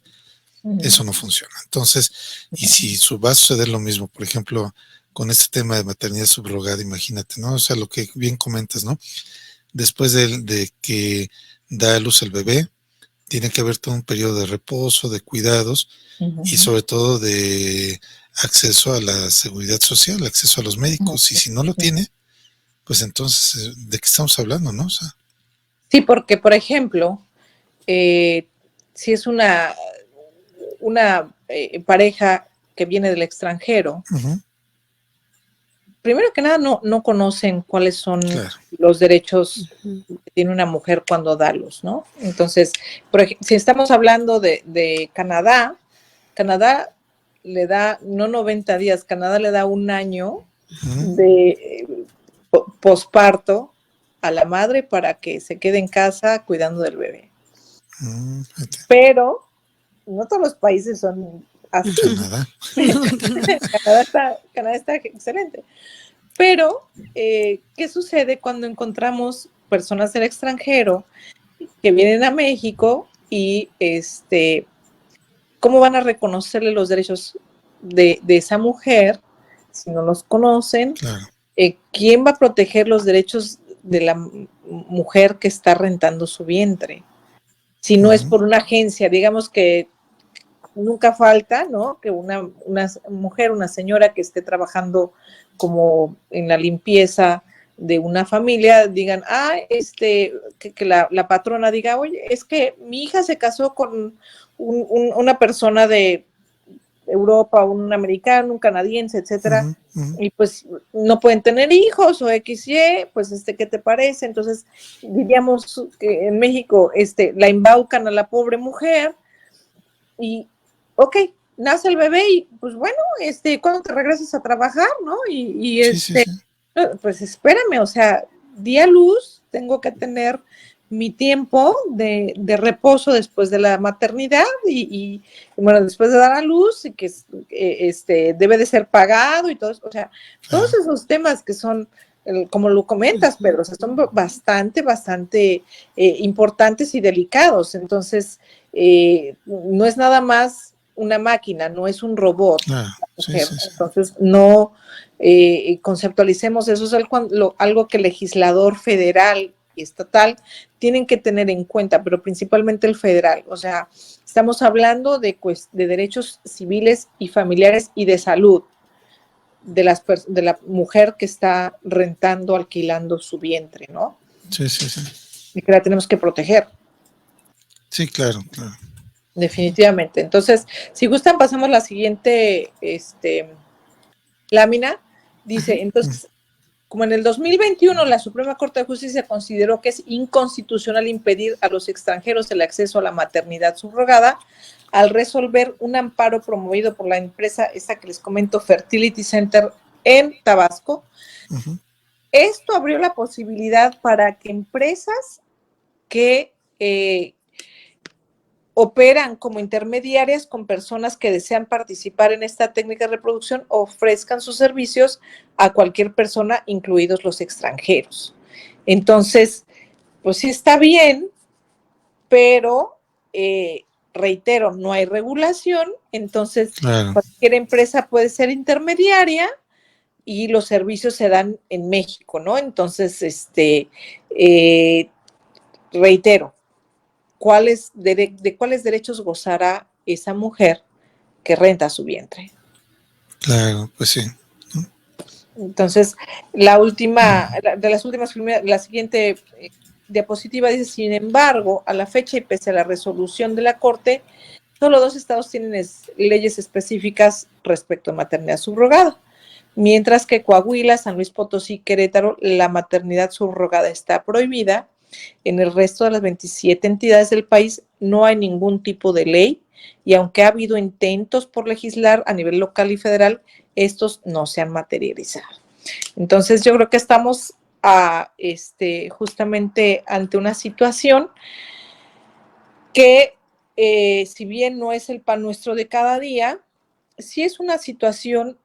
eso no funciona. Entonces, y si va a suceder lo mismo, por ejemplo, con este tema de maternidad subrogada, imagínate, ¿no? O sea, lo que bien comentas, ¿no? Después de que da a luz el bebé, tiene que haber todo un periodo de reposo, de cuidados y sobre todo de acceso a la seguridad social, acceso a los médicos. Y si no lo tiene, pues entonces, ¿de qué estamos hablando, no? O sea, sí, porque, por ejemplo, si es una pareja que viene del extranjero, primero que nada no conocen cuáles son los derechos que tiene una mujer cuando da luz, ¿no? Entonces, por ejemplo, si estamos hablando de Canadá le da, no 90 días, Canadá le da un año de posparto a la madre para que se quede en casa cuidando del bebé. Pero no todos los países son así. Canadá está excelente. Pero, ¿qué sucede cuando encontramos personas del extranjero que vienen a México y cómo van a reconocerle los derechos de esa mujer si no los conocen? Claro. ¿Quién va a proteger los derechos de la mujer que está rentando su vientre? Si no es por una agencia, digamos que nunca falta, ¿no? Que una mujer, una señora que esté trabajando como en la limpieza de una familia, digan, que la patrona diga, oye, es que mi hija se casó con una persona de Europa, un americano, un canadiense, etcétera, y pues no pueden tener hijos o XY, pues ¿qué te parece? Entonces diríamos que en México la embaucan a la pobre mujer y ok, nace el bebé y pues bueno, ¿cuándo te regresas a trabajar, no? Pues espérame, o sea, di a luz, tengo que tener mi tiempo de reposo después de la maternidad y bueno, después de dar a luz y que debe de ser pagado y todo eso, o sea, todos esos temas que son, como lo comentas, Pedro, o sea, son bastante importantes y delicados. Entonces, no es nada más una máquina, no es un robot. Entonces, no conceptualicemos eso, es algo que el legislador federal y estatal tienen que tener en cuenta, pero principalmente el federal. O sea, estamos hablando de derechos civiles y familiares y de salud de la mujer que está rentando, alquilando su vientre, ¿no? Sí, sí, sí. Y que la tenemos que proteger. Sí, claro, claro. Definitivamente. Entonces, si gustan, pasamos la siguiente lámina. Dice, entonces, como en el 2021 la Suprema Corte de Justicia consideró que es inconstitucional impedir a los extranjeros el acceso a la maternidad subrogada, al resolver un amparo promovido por la empresa, esta que les comento, Fertility Center en Tabasco. Esto abrió la posibilidad para que empresas que operan como intermediarias con personas que desean participar en esta técnica de reproducción ofrezcan sus servicios a cualquier persona, incluidos los extranjeros. Entonces, pues sí está bien, pero reitero, no hay regulación, entonces cualquier empresa puede ser intermediaria y los servicios se dan en México, ¿no? Entonces, reitero, de cuáles derechos gozará esa mujer que renta su vientre. Claro, pues sí. Entonces, la siguiente diapositiva dice, sin embargo, a la fecha y pese a la resolución de la Corte, solo 2 estados tienen leyes específicas respecto a maternidad subrogada, mientras que Coahuila, San Luis Potosí y Querétaro, la maternidad subrogada está prohibida. En el resto de las 27 entidades del país no hay ningún tipo de ley y aunque ha habido intentos por legislar a nivel local y federal, estos no se han materializado. Entonces yo creo que estamos justamente ante una situación que si bien no es el pan nuestro de cada día, sí es una situación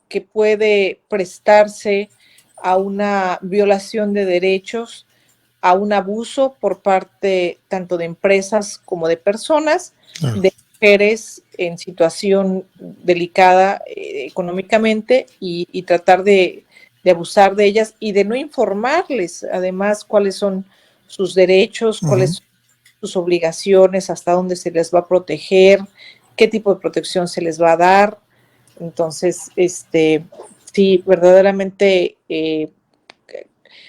que puede prestarse a una violación de derechos, a un abuso por parte tanto de empresas como de personas, de mujeres en situación delicada económicamente y tratar de abusar de ellas y de no informarles además cuáles son sus derechos, cuáles son sus obligaciones, hasta dónde se les va a proteger, qué tipo de protección se les va a dar. Entonces, sí, verdaderamente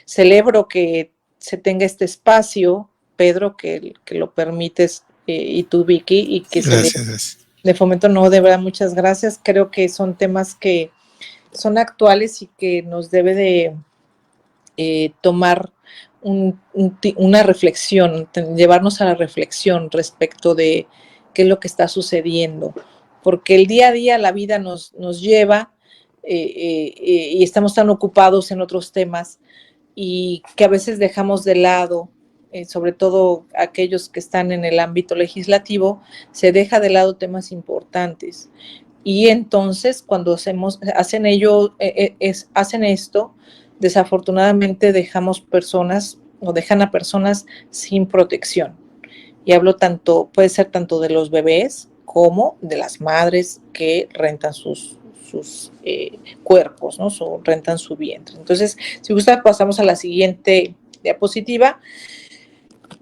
celebro que se tenga este espacio, Pedro, que lo permites, y tú, Vicky, y que gracias. de Fomento. No, de verdad, muchas gracias. Creo que son temas que son actuales y que nos debe de tomar una reflexión, llevarnos a la reflexión respecto de qué es lo que está sucediendo, porque el día a día la vida nos lleva y estamos tan ocupados en otros temas y que a veces dejamos de lado, sobre todo aquellos que están en el ámbito legislativo, se deja de lado temas importantes. Y entonces cuando hacen esto, desafortunadamente dejan a personas sin protección. Y hablo puede ser tanto de los bebés como de las madres que rentan sus cuerpos, ¿no? Rentan su vientre. Entonces, si gusta, pasamos a la siguiente diapositiva.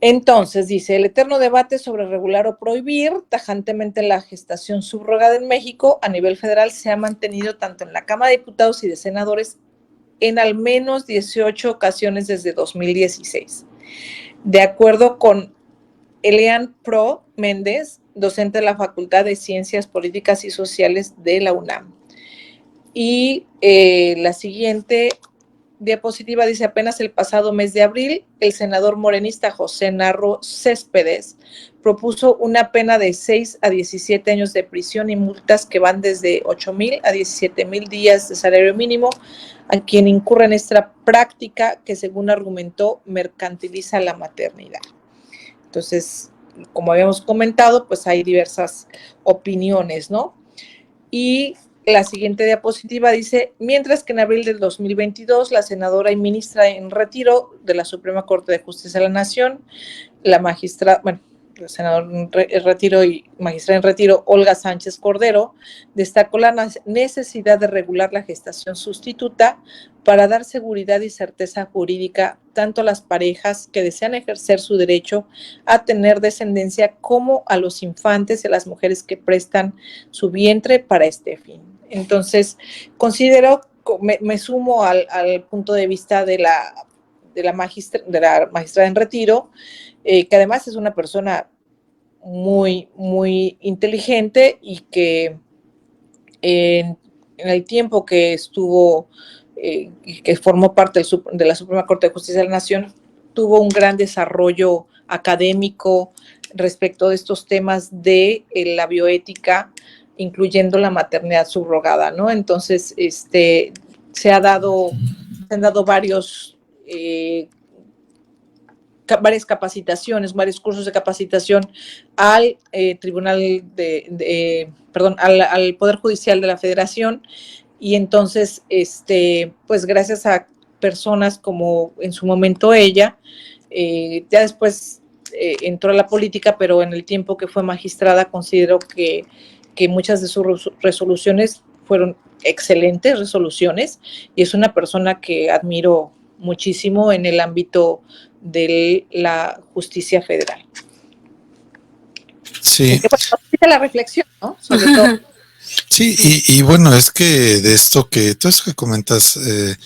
Entonces, dice, el eterno debate sobre regular o prohibir tajantemente la gestación subrogada en México a nivel federal se ha mantenido tanto en la Cámara de Diputados y de Senadores en al menos 18 ocasiones desde 2016. De acuerdo con Elian Pro Méndez, docente de la Facultad de Ciencias Políticas y Sociales de la UNAM. Y la siguiente diapositiva dice, apenas el pasado mes de abril, el senador morenista José Narro Céspedes propuso una pena de 6 a 17 años de prisión y multas que van desde 8,000 a 17,000 días de salario mínimo a quien incurra en esta práctica que, según argumentó, mercantiliza la maternidad. Entonces, como habíamos comentado, pues hay diversas opiniones, ¿no? Y la siguiente diapositiva dice, mientras que en abril del 2022, la senadora y ministra en retiro de la Suprema Corte de Justicia de la Nación, la magistrada, senador en retiro y magistrada en retiro, Olga Sánchez Cordero, destacó la necesidad de regular la gestación sustituta para dar seguridad y certeza jurídica tanto a las parejas que desean ejercer su derecho a tener descendencia como a los infantes y a las mujeres que prestan su vientre para este fin. Entonces, considero, me sumo al punto de vista de la magistrada en retiro, que además es una persona muy, muy inteligente y que en el tiempo que estuvo, que formó parte de la Suprema Corte de Justicia de la Nación, tuvo un gran desarrollo académico respecto de estos temas de la bioética, incluyendo la maternidad subrogada, ¿no? Entonces, se han dado varias capacitaciones, varios cursos de capacitación al al Poder Judicial de la Federación, y entonces, pues gracias a personas como en su momento ella, ya después entró a la política, pero en el tiempo que fue magistrada considero que muchas de sus resoluciones fueron excelentes resoluciones, y es una persona que admiro muchísimo en el ámbito de la justicia federal. Sí. La reflexión, ¿no? Sobre todo. Sí, y bueno, es que de todo eso que comentas, le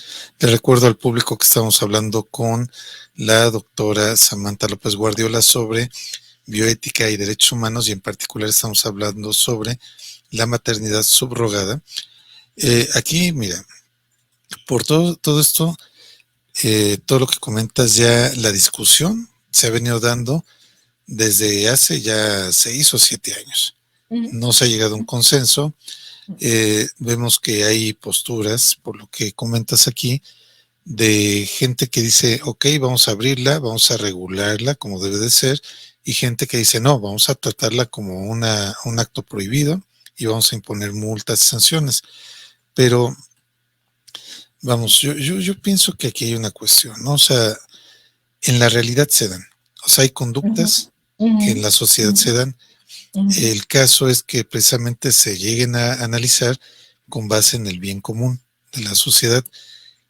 recuerdo al público que estamos hablando con la doctora Samantha López Guardiola sobre bioética y derechos humanos, y en particular estamos hablando sobre la maternidad subrogada. Aquí, mira, por todo esto, todo lo que comentas, ya la discusión se ha venido dando desde hace ya 6 o 7 años. No se ha llegado a un consenso. Vemos que hay posturas, por lo que comentas aquí, de gente que dice, ok, vamos a abrirla, vamos a regularla como debe de ser, y gente que dice, no, vamos a tratarla como un acto prohibido y vamos a imponer multas y sanciones. Pero, vamos, yo pienso que aquí hay una cuestión, ¿no? O sea, en la realidad se dan. O sea, hay conductas que en la sociedad se dan. El caso es que precisamente se lleguen a analizar con base en el bien común de la sociedad.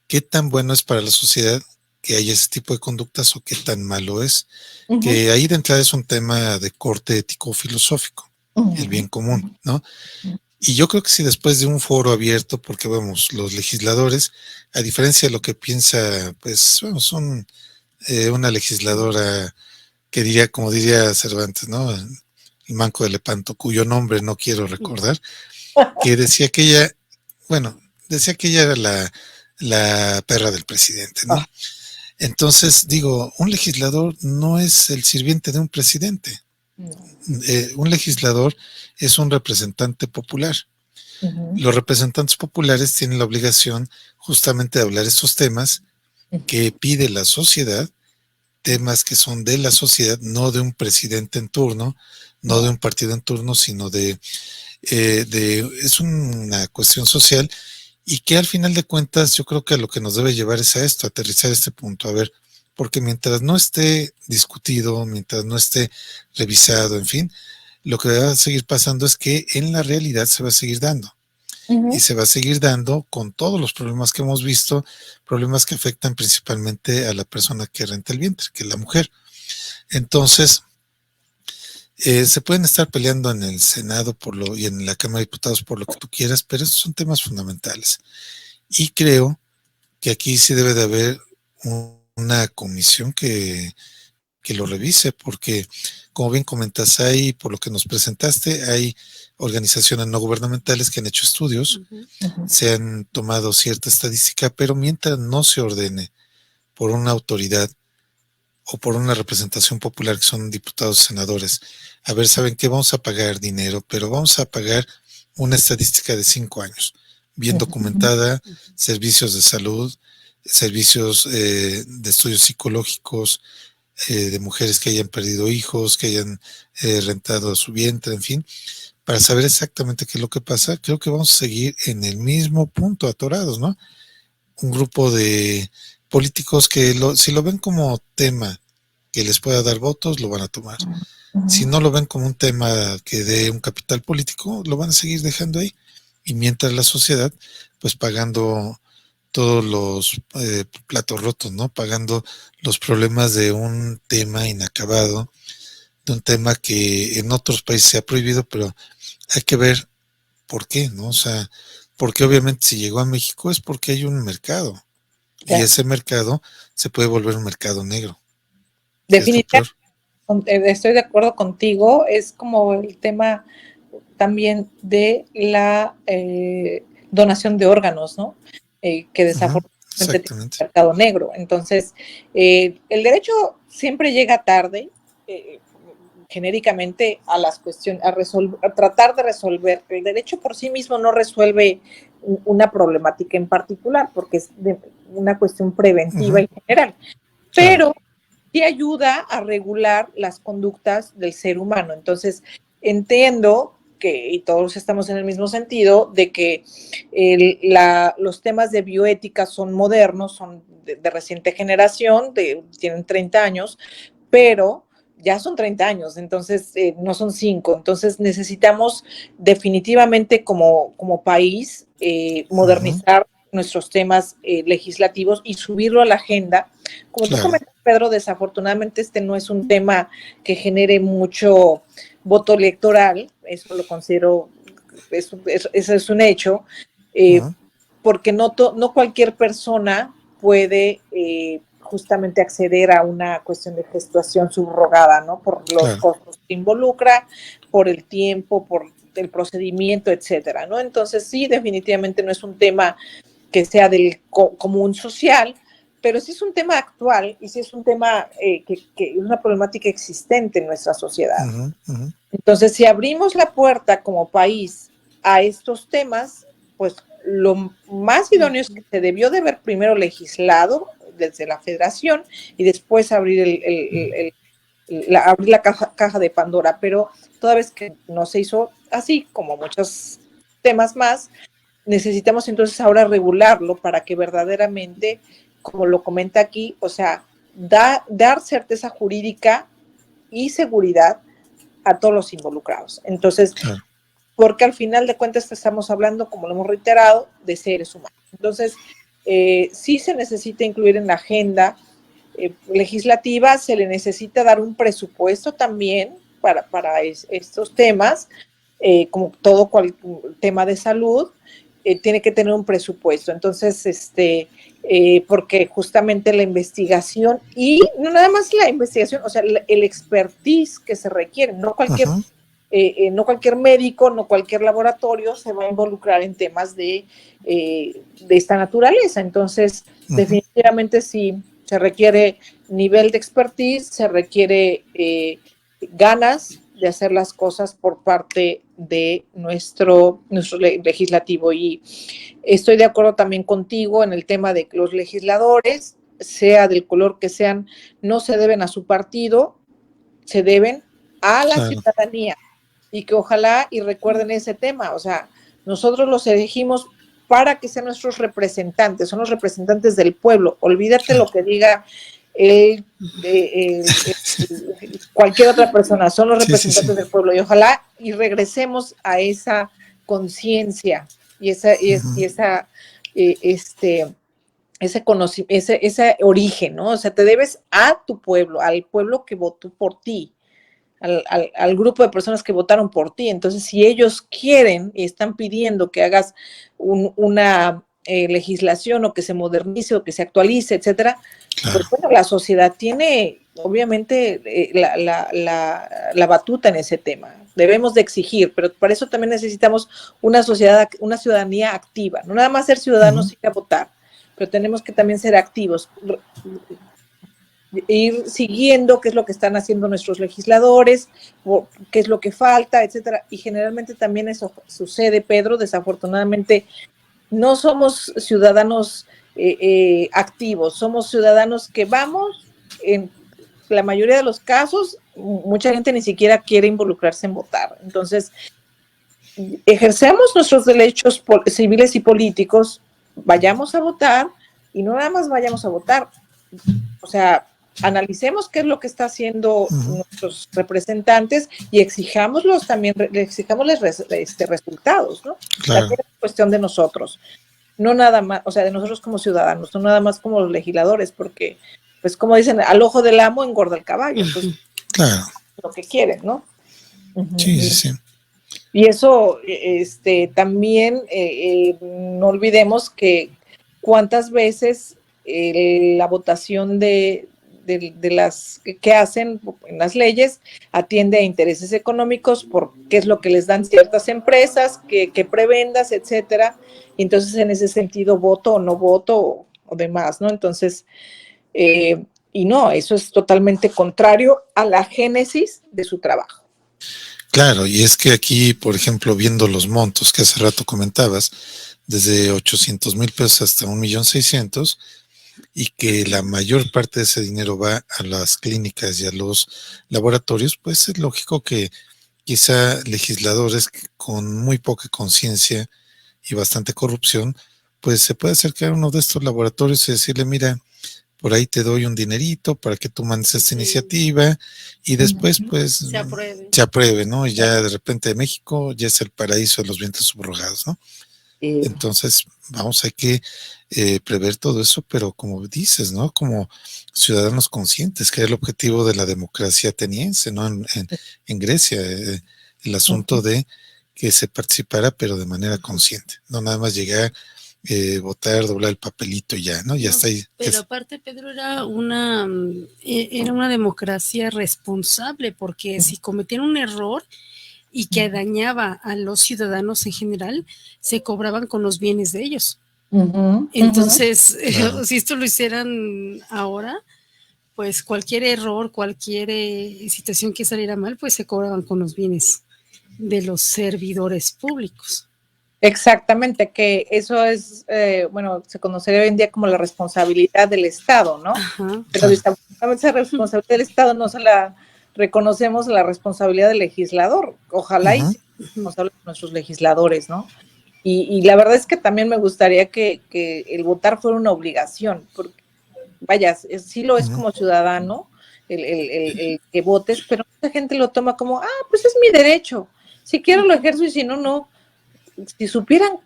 ¿Qué tan bueno es para la sociedad que haya ese tipo de conductas o qué tan malo es? Que ahí de entrada es un tema de corte ético-filosófico, el bien común, ¿no? Y yo creo que si después de un foro abierto, porque vamos, los legisladores, a diferencia de lo que piensa, pues, bueno, son una legisladora que diría, como diría Cervantes, ¿no? El manco de Lepanto, cuyo nombre no quiero recordar, que decía que ella, era la perra del presidente, ¿no? Entonces, digo, un legislador no es el sirviente de un presidente. Un legislador es un representante popular. Los representantes populares tienen la obligación justamente de hablar estos temas que pide la sociedad, temas que son de la sociedad, no de un presidente en turno, no de un partido en turno, sino es una cuestión social, y que al final de cuentas yo creo que a lo que nos debe llevar es a esto, a aterrizar este punto, a ver, porque mientras no esté discutido, mientras no esté revisado, en fin, lo que va a seguir pasando es que en la realidad se va a seguir dando. Y se va a seguir dando con todos los problemas que hemos visto, problemas que afectan principalmente a la persona que renta el vientre, que es la mujer. Entonces, se pueden estar peleando en el Senado y en la Cámara de Diputados por lo que tú quieras, pero esos son temas fundamentales. Y creo que aquí sí debe de haber una comisión que lo revise, porque como bien comentas, por lo que nos presentaste, hay organizaciones no gubernamentales que han hecho estudios, se han tomado cierta estadística, pero mientras no se ordene por una autoridad o por una representación popular que son diputados y senadores, a ver, ¿saben qué? Vamos a pagar dinero, pero vamos a pagar una estadística de 5 años, bien documentada, servicios de salud, servicios de estudios psicológicos, de mujeres que hayan perdido hijos, que hayan rentado su vientre, en fin, para saber exactamente qué es lo que pasa. Creo que vamos a seguir en el mismo punto, atorados, ¿no? Un grupo de políticos que si lo ven como tema que les pueda dar votos, lo van a tomar. Si no lo ven como un tema que dé un capital político, lo van a seguir dejando ahí. Y mientras la sociedad, pues pagando todos los platos rotos, ¿no? Pagando los problemas de un tema inacabado, de un tema que en otros países se ha prohibido, pero hay que ver por qué, ¿no? O sea, porque obviamente si llegó a México es porque hay un mercado. Y ese mercado se puede volver un mercado negro. Definitivamente estoy de acuerdo contigo, es como el tema también de la donación de órganos, ¿no? Que desafortunadamente tiene un mercado negro. Entonces, el derecho siempre llega tarde, genéricamente, a las cuestiones, a tratar de resolver. El derecho por sí mismo no resuelve una problemática en particular, porque es una cuestión preventiva y general. Pero sí ayuda a regular las conductas del ser humano. Entonces, entiendo que, y todos estamos en el mismo sentido, de que los temas de bioética son modernos, son de reciente generación, tienen 30 años, pero ya son 30 años, entonces no son 5. Entonces necesitamos definitivamente como país modernizar nuestros temas legislativos y subirlo a la agenda. Como tú comentas, Pedro, desafortunadamente este no es un tema que genere mucho voto electoral, eso lo considero, eso es un hecho, porque no cualquier persona puede justamente acceder a una cuestión de gestación subrogada, ¿no? Por los costos que involucra, por el tiempo, por el procedimiento, etcétera, ¿no? Entonces sí, definitivamente no es un tema que sea del común social, pero sí es un tema actual y sí es un tema que es una problemática existente en nuestra sociedad. Entonces, si abrimos la puerta como país a estos temas, pues lo más idóneo es que se debió de haber primero legislado desde la federación y después abrir abrir la caja de Pandora, pero toda vez que no se hizo así, como muchos temas más, necesitamos entonces ahora regularlo para que verdaderamente, como lo comenta aquí, o sea, dar certeza jurídica y seguridad a todos los involucrados. Entonces, porque al final de cuentas estamos hablando, como lo hemos reiterado, de seres humanos. Entonces, sí se necesita incluir en la agenda legislativa, se le necesita dar un presupuesto también para estos temas, como todo tema de salud, tiene que tener un presupuesto. Entonces, porque justamente la investigación, y no nada más la investigación, o sea, el expertise que se requiere, no cualquier médico, no cualquier laboratorio se va a involucrar en temas de esta naturaleza. Entonces, definitivamente sí, se requiere nivel de expertise, se requiere ganas de hacer las cosas por parte de nuestro legislativo. Y estoy de acuerdo también contigo en el tema de que los legisladores, sea del color que sean, no se deben a su partido, se deben a la ciudadanía. Y que ojalá y recuerden ese tema, o sea, nosotros los elegimos para que sean nuestros representantes, son los representantes del pueblo. Olvídate lo que diga cualquier otra persona, son los representantes del pueblo, y ojalá y regresemos a esa conciencia y ese origen, ¿no? O sea, te debes a tu pueblo, al pueblo que votó por ti, al grupo de personas que votaron por ti. Entonces, si ellos quieren y están pidiendo que hagas una legislación, o que se modernice o que se actualice, etcétera, pues bueno, la sociedad tiene obviamente la batuta en ese tema. Debemos de exigir, pero para eso también necesitamos una ciudadanía activa, no nada más ser ciudadanos y ir a votar, pero tenemos que también ser activos, ir siguiendo qué es lo que están haciendo nuestros legisladores, qué es lo que falta, etcétera. Y generalmente también eso sucede, Pedro. Desafortunadamente no somos ciudadanos activos, somos ciudadanos que vamos, en la mayoría de los casos, mucha gente ni siquiera quiere involucrarse en votar. Entonces, ejercemos nuestros derechos civiles y políticos, vayamos a votar, y no nada más vayamos a votar, o sea, analicemos qué es lo que está haciendo nuestros representantes y exijámoslos también, exijámosles resultados, ¿no? Claro. También es cuestión de nosotros, no nada más, o sea, de nosotros como ciudadanos, no nada más como los legisladores, porque, pues como dicen, al ojo del amo engorda el caballo, entonces, claro. lo que quieren, ¿no? Sí, sí, sí. Y eso, también, no olvidemos que cuántas veces la votación de las que hacen en las leyes atiende a intereses económicos por qué es lo que les dan ciertas empresas, que prebendas, etcétera. Y entonces, en ese sentido, voto o no voto o demás, ¿no? Entonces, y no, eso es totalmente contrario a la génesis de su trabajo. Claro, y es que aquí, por ejemplo, viendo los montos que hace rato comentabas, desde 800,000 pesos hasta 1,600,000, y que la mayor parte de ese dinero va a las clínicas y a los laboratorios, pues es lógico que quizá legisladores con muy poca conciencia y bastante corrupción, pues se puede acercar a uno de estos laboratorios y decirle, mira, por ahí te doy un dinerito para que tú mandes esta iniciativa y después pues se apruebe, ¿no? Y ya de repente México ya es el paraíso de los vientos subrogados, ¿no? Entonces, vamos, hay que prever todo eso, pero como dices, ¿no? Como ciudadanos conscientes, que es el objetivo de la democracia ateniense, ¿no? En Grecia, el asunto de que se participara, pero de manera consciente, no nada más llegar, votar, doblar el papelito y ya, ¿no? Ya está ahí. Pero aparte, Pedro, era una democracia responsable, porque si cometían un error y que dañaba a los ciudadanos en general, se cobraban con los bienes de ellos. Entonces, claro, si esto lo hicieran ahora, pues cualquier error, cualquier situación que saliera mal, pues se cobraban con los bienes de los servidores públicos. Exactamente, que eso es, bueno, se conocería hoy en día como la responsabilidad del Estado, ¿no? Ajá. Pero esa responsabilidad del Estado no se la reconocemos la responsabilidad del legislador. Ojalá y sean responsables nuestros legisladores, ¿no? Y la verdad es que también me gustaría que el votar fuera una obligación, porque, vaya, sí lo es como ciudadano, el que votes, pero mucha gente lo toma como, pues es mi derecho, si quiero lo ejerzo y si no, no. Si supieran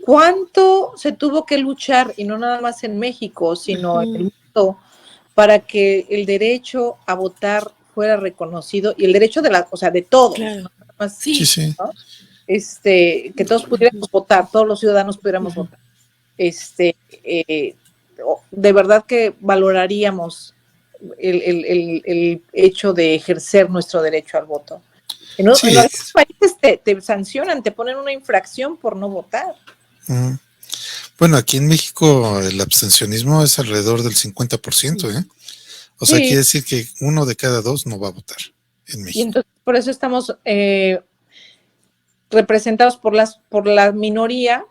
cuánto se tuvo que luchar, y no nada más en México, sino en el mundo, para que el derecho a votar fuera reconocido, y el derecho de todos, claro, ¿no? Nada más, Sí. ¿no? Que todos pudiéramos votar, todos los ciudadanos pudiéramos votar. De verdad que valoraríamos el hecho de ejercer nuestro derecho al voto. En algunos países te sancionan, te ponen una infracción por no votar. Bueno, aquí en México el abstencionismo es alrededor del 50%, ¿eh? O sea, quiere decir que 1 de cada 2 no va a votar en México. Y entonces, por eso estamos representados por la minoría,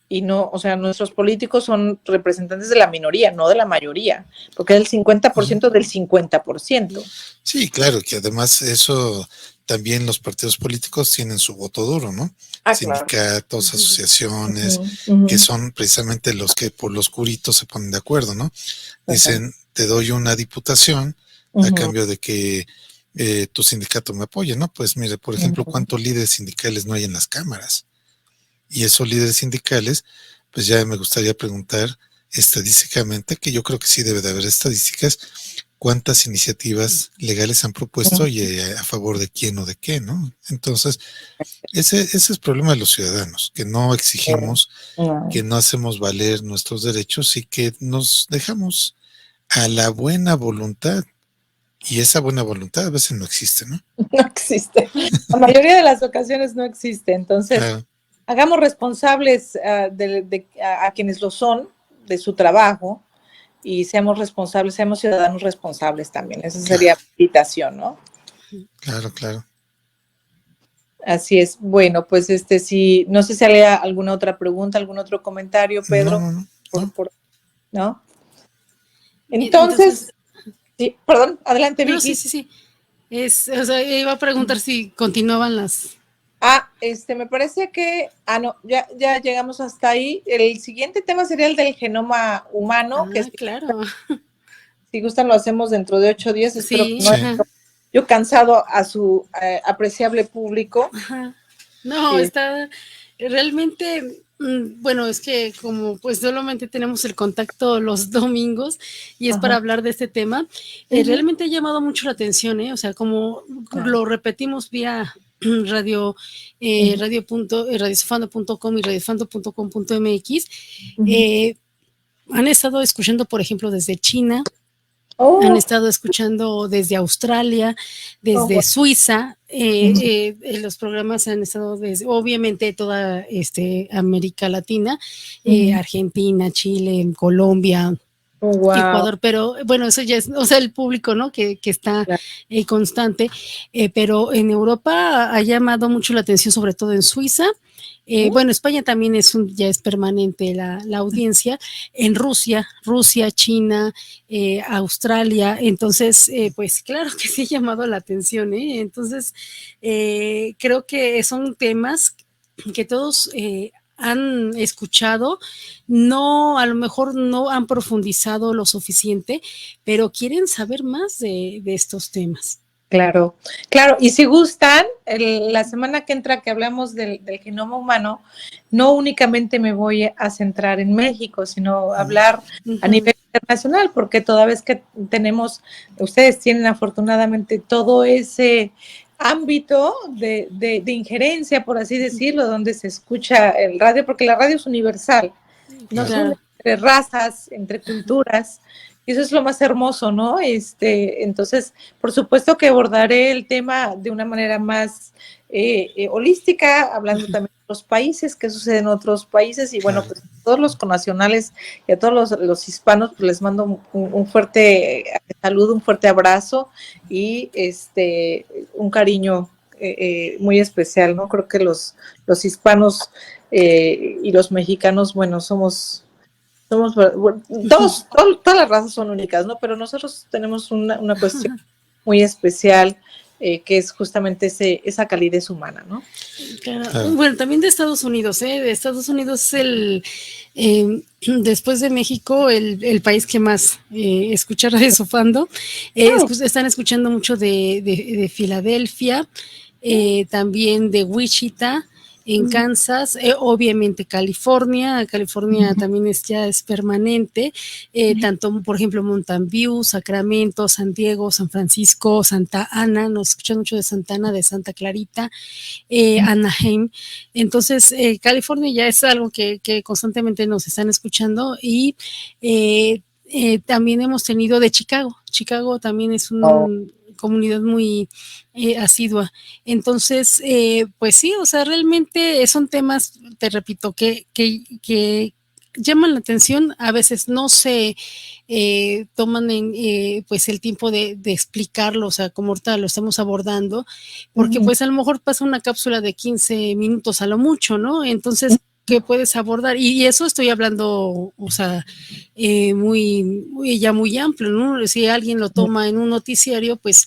y no, o sea, nuestros políticos son representantes de la minoría, no de la mayoría, porque es el 50% del 50%. Sí, claro, que además eso también los partidos políticos tienen su voto duro, ¿no? Sindicatos, asociaciones, que son precisamente los que por los curitos se ponen de acuerdo, ¿no? Dicen, te doy una diputación a cambio de que tu sindicato me apoye, ¿no? Pues mire, por ejemplo, ¿cuántos líderes sindicales no hay en las cámaras? Y esos líderes sindicales, pues ya me gustaría preguntar estadísticamente, que yo creo que sí debe de haber estadísticas, cuántas iniciativas legales han propuesto y a favor de quién o de qué, ¿no? Entonces, ese es el problema de los ciudadanos, que no exigimos, que no hacemos valer nuestros derechos y que nos dejamos a la buena voluntad. Y esa buena voluntad a veces no existe, ¿no? No existe. La mayoría de las ocasiones no existe. Entonces, hagamos responsables a quienes lo son de su trabajo, y seamos responsables, seamos ciudadanos responsables también. Esa sería la invitación, ¿no? Claro. Así es. Bueno, pues sí, no sé si hay alguna otra pregunta, algún otro comentario, Pedro. ¿No? Entonces, sí, perdón, adelante, Vicky. Sí. Iba a preguntar si continuaban las... Me parece que, no, ya llegamos hasta ahí. El siguiente tema sería el del genoma humano. Claro. Si gustan, lo hacemos dentro de 8 días. Espero Sí, que no haya yo cansado a su apreciable público. Ajá. No, está realmente, bueno, es que como pues solamente tenemos el contacto los domingos y es para hablar de este tema, realmente ha llamado mucho la atención, o sea, como lo repetimos vía radiosofando.com y radiosofando.com.mx, han estado escuchando, por ejemplo, desde China, han estado escuchando desde Australia, desde Suiza, los programas han estado desde, obviamente, toda América Latina, Argentina, Chile, Colombia, Ecuador, pero bueno, eso ya es, o sea, el público, ¿no? Que está constante, pero en Europa ha llamado mucho la atención, sobre todo en Suiza. Bueno, España también ya es permanente la audiencia. En Rusia, China, Australia, entonces, pues claro que sí ha llamado la atención, entonces creo que son temas que todos han escuchado, no, a lo mejor no han profundizado lo suficiente, pero quieren saber más de estos temas. Claro, claro, y si gustan, la semana que entra que hablamos del genoma humano, no únicamente me voy a centrar en México, sino hablar a nivel internacional, porque toda vez que ustedes tienen afortunadamente todo ese ámbito de injerencia, por así decirlo, donde se escucha el radio, porque la radio es universal, no son entre razas, entre culturas. Y eso es lo más hermoso, ¿no? Entonces, por supuesto que abordaré el tema de una manera más holística, hablando también de los países, qué sucede en otros países, y bueno, pues a todos los connacionales y a todos los hispanos, pues les mando un fuerte saludo, un fuerte abrazo y un cariño muy especial, ¿no? Creo que los hispanos y los mexicanos, bueno, somos todas las razas son únicas, ¿no? Pero nosotros tenemos una cuestión muy especial que es justamente esa calidez humana, ¿no? Claro. Bueno, también de Estados Unidos, de Estados Unidos es después de México, el país que más escucha Radio Sofando. Están escuchando mucho de Filadelfia, también de Wichita, en Kansas, obviamente California también ya es permanente, tanto por ejemplo Mountain View, Sacramento, San Diego, San Francisco, Santa Ana, nos escuchan mucho de Santa Ana, de Santa Clarita, Anaheim. Entonces California ya es algo que constantemente nos están escuchando, y también hemos tenido de Chicago también es comunidad muy asidua. Entonces, pues sí, o sea, realmente son temas, te repito, que llaman la atención, a veces no se toman pues el tiempo de explicarlo, o sea, como ahorita lo estamos abordando, porque pues a lo mejor pasa una cápsula de 15 minutos a lo mucho, ¿no? Entonces, que puedes abordar, y eso estoy hablando, o sea, muy amplio, ¿no? Si alguien lo toma en un noticiario, pues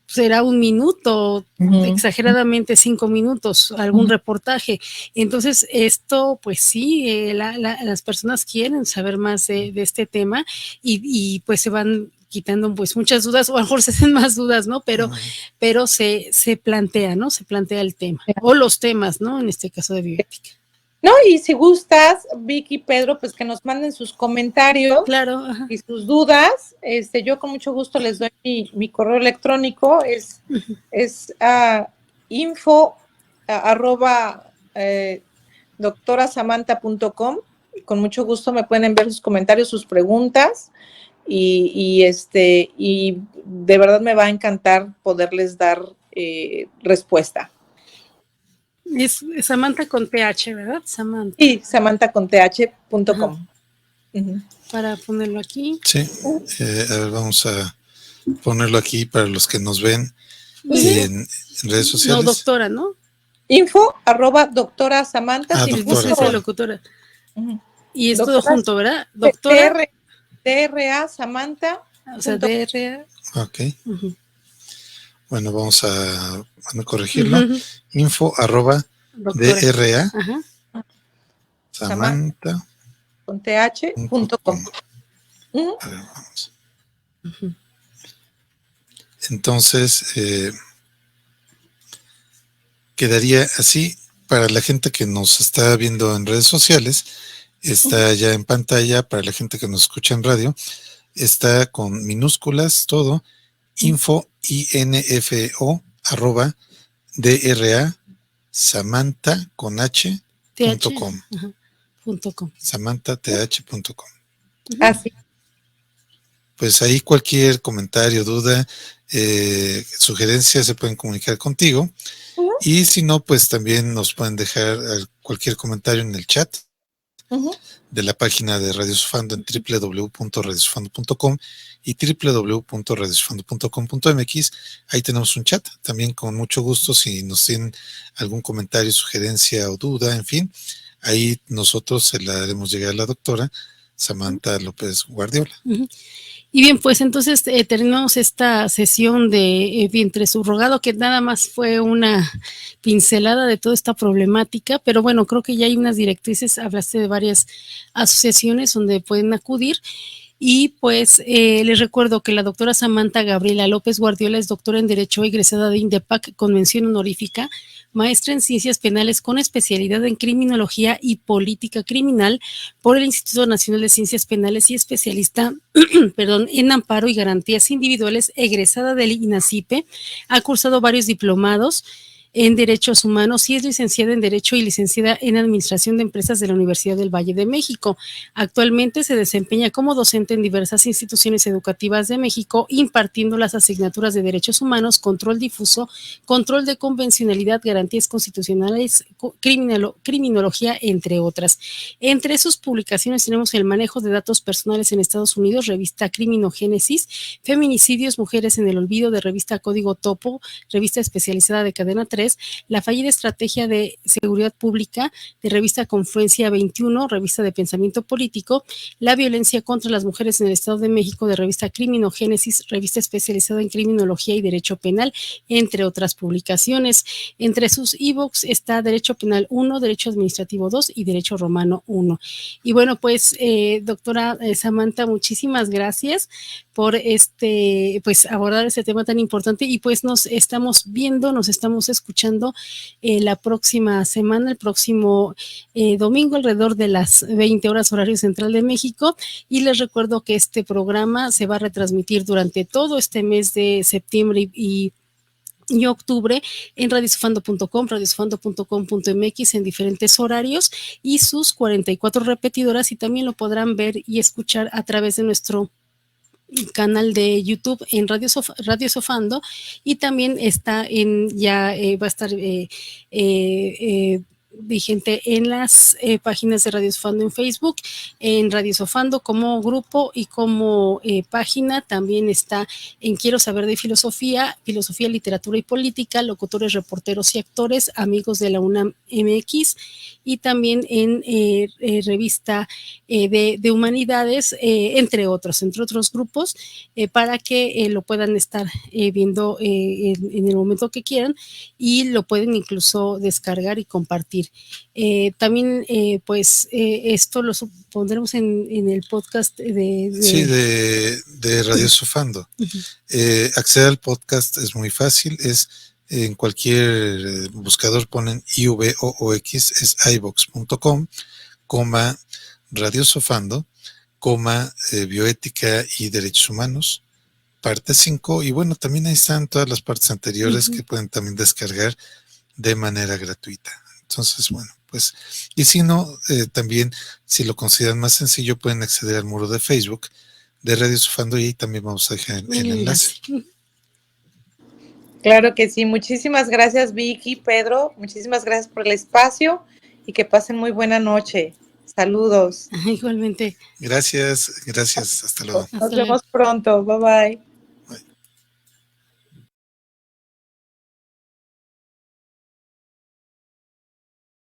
será un minuto, exageradamente 5 minutos, algún reportaje. Entonces, esto, pues sí, las personas quieren saber más de este tema, y pues se van quitando pues muchas dudas, o a lo mejor se hacen más dudas, ¿no? Pero se plantea, ¿no? Se plantea el tema, o los temas, ¿no? En este caso de bioética. No, y si gustas, Vicky, Pedro, pues que nos manden sus comentarios y sus dudas. Yo con mucho gusto les doy mi correo electrónico, es info @doctorasamantha.com. Con mucho gusto me pueden enviar sus comentarios, sus preguntas, y de verdad me va a encantar poderles dar respuesta. Es Samantha con TH, ¿verdad? Samantha. Sí, samanthaconth.com. Para ponerlo aquí. Sí, a ver, vamos a ponerlo aquí para los que nos ven en redes sociales. No, doctora, ¿no? Info @doctorasamantha. Doctora. Locutora. Y es todo junto, ¿verdad? Doctora. DRA Samantha. O sea, DRA. Ok. Bueno, vamos a corregirlo. Info @DRA Samantha con th.com. A ver, vamos. Ujú. Entonces, quedaría así. Para la gente que nos está viendo en redes sociales, está ya en pantalla. Para la gente que nos escucha en radio, está con minúsculas todo, info, @DRA Samantha con TH, h.com. ajá, .com. SamanthaTH.com. Así. Pues ahí cualquier comentario, duda, sugerencia se pueden comunicar contigo. Ujú, Y si no, pues también nos pueden dejar cualquier comentario en el chat ujú. de la página de Radio Sofando en www.radiosofando.com y www.radiosofando.com.mx. Ahí tenemos un chat, también con mucho gusto si nos tienen algún comentario, sugerencia o duda, en fin, ahí nosotros se la haremos llegar a la doctora Samantha López Guardiola. Ujú. Y bien, pues entonces terminamos esta sesión de vientre subrogado, que nada más fue una pincelada de toda esta problemática, pero bueno, creo que ya hay unas directrices, hablaste de varias asociaciones donde pueden acudir. Y pues les recuerdo que la doctora Samantha Gabriela López Guardiola es doctora en Derecho, egresada de INDEPAC con mención honorífica, maestra en Ciencias Penales con especialidad en Criminología y Política Criminal por el Instituto Nacional de Ciencias Penales y especialista en Amparo y Garantías Individuales, egresada del INACIPE. Ha cursado varios diplomados en Derechos Humanos y es licenciada en Derecho y licenciada en Administración de Empresas de la Universidad del Valle de México. Actualmente se desempeña como docente en diversas instituciones educativas de México, impartiendo las asignaturas de Derechos Humanos, Control Difuso, Control de Convencionalidad, Garantías Constitucionales, Criminología, entre otras. Entre sus publicaciones tenemos El manejo de datos personales en Estados Unidos, revista Criminogénesis, Feminicidios, Mujeres en el Olvido, de revista Código Topo, revista especializada de Cadena 3, La fallida estrategia de seguridad pública, de revista Confluencia 21, revista de pensamiento político, La violencia contra las mujeres en el Estado de México, de revista Criminogénesis, revista especializada en criminología y derecho penal, entre otras publicaciones. Entre sus ebooks está Derecho Penal 1, Derecho Administrativo 2 y Derecho Romano 1. Y bueno, pues doctora Samantha, muchísimas gracias por pues abordar este tema tan importante, y pues nos estamos viendo, nos estamos escuchando la próxima semana, el próximo domingo, alrededor de las 20 horas horario central de México. Y les recuerdo que este programa se va a retransmitir durante todo este mes de septiembre y octubre en radiosofando.com, radiosofando.com.mx, en diferentes horarios y sus 44 repetidoras, y también lo podrán ver y escuchar a través de nuestro canal de YouTube en Radio Sofando, y también está va a estar vigente en las páginas de Radio Sofando en Facebook, en Radio Sofando como grupo y como página. También está en Quiero Saber de Filosofía, Literatura y Política, locutores, reporteros y actores, amigos de la UNAM MX, y también en revista de Humanidades, entre otros grupos, para que lo puedan estar viendo en el momento que quieran, y lo pueden incluso descargar y compartir. También, pues, esto lo pondremos en el podcast Sí, de Radio Sofando. Acceder al podcast es muy fácil, es en cualquier buscador ponen IVOOX, es iVox.com, Radio Sofando, bioética y derechos humanos, parte 5, y bueno, también ahí están todas las partes anteriores que pueden también descargar de manera gratuita. Entonces, bueno, pues, y si no, también, si lo consideran más sencillo, pueden acceder al muro de Facebook de Radio Sofando, y ahí también vamos a dejar el enlace. Claro que sí. Muchísimas gracias, Vicky, Pedro. Muchísimas gracias por el espacio y que pasen muy buena noche. Saludos. Igualmente. Gracias. Hasta luego. Nos vemos pronto. Bye bye.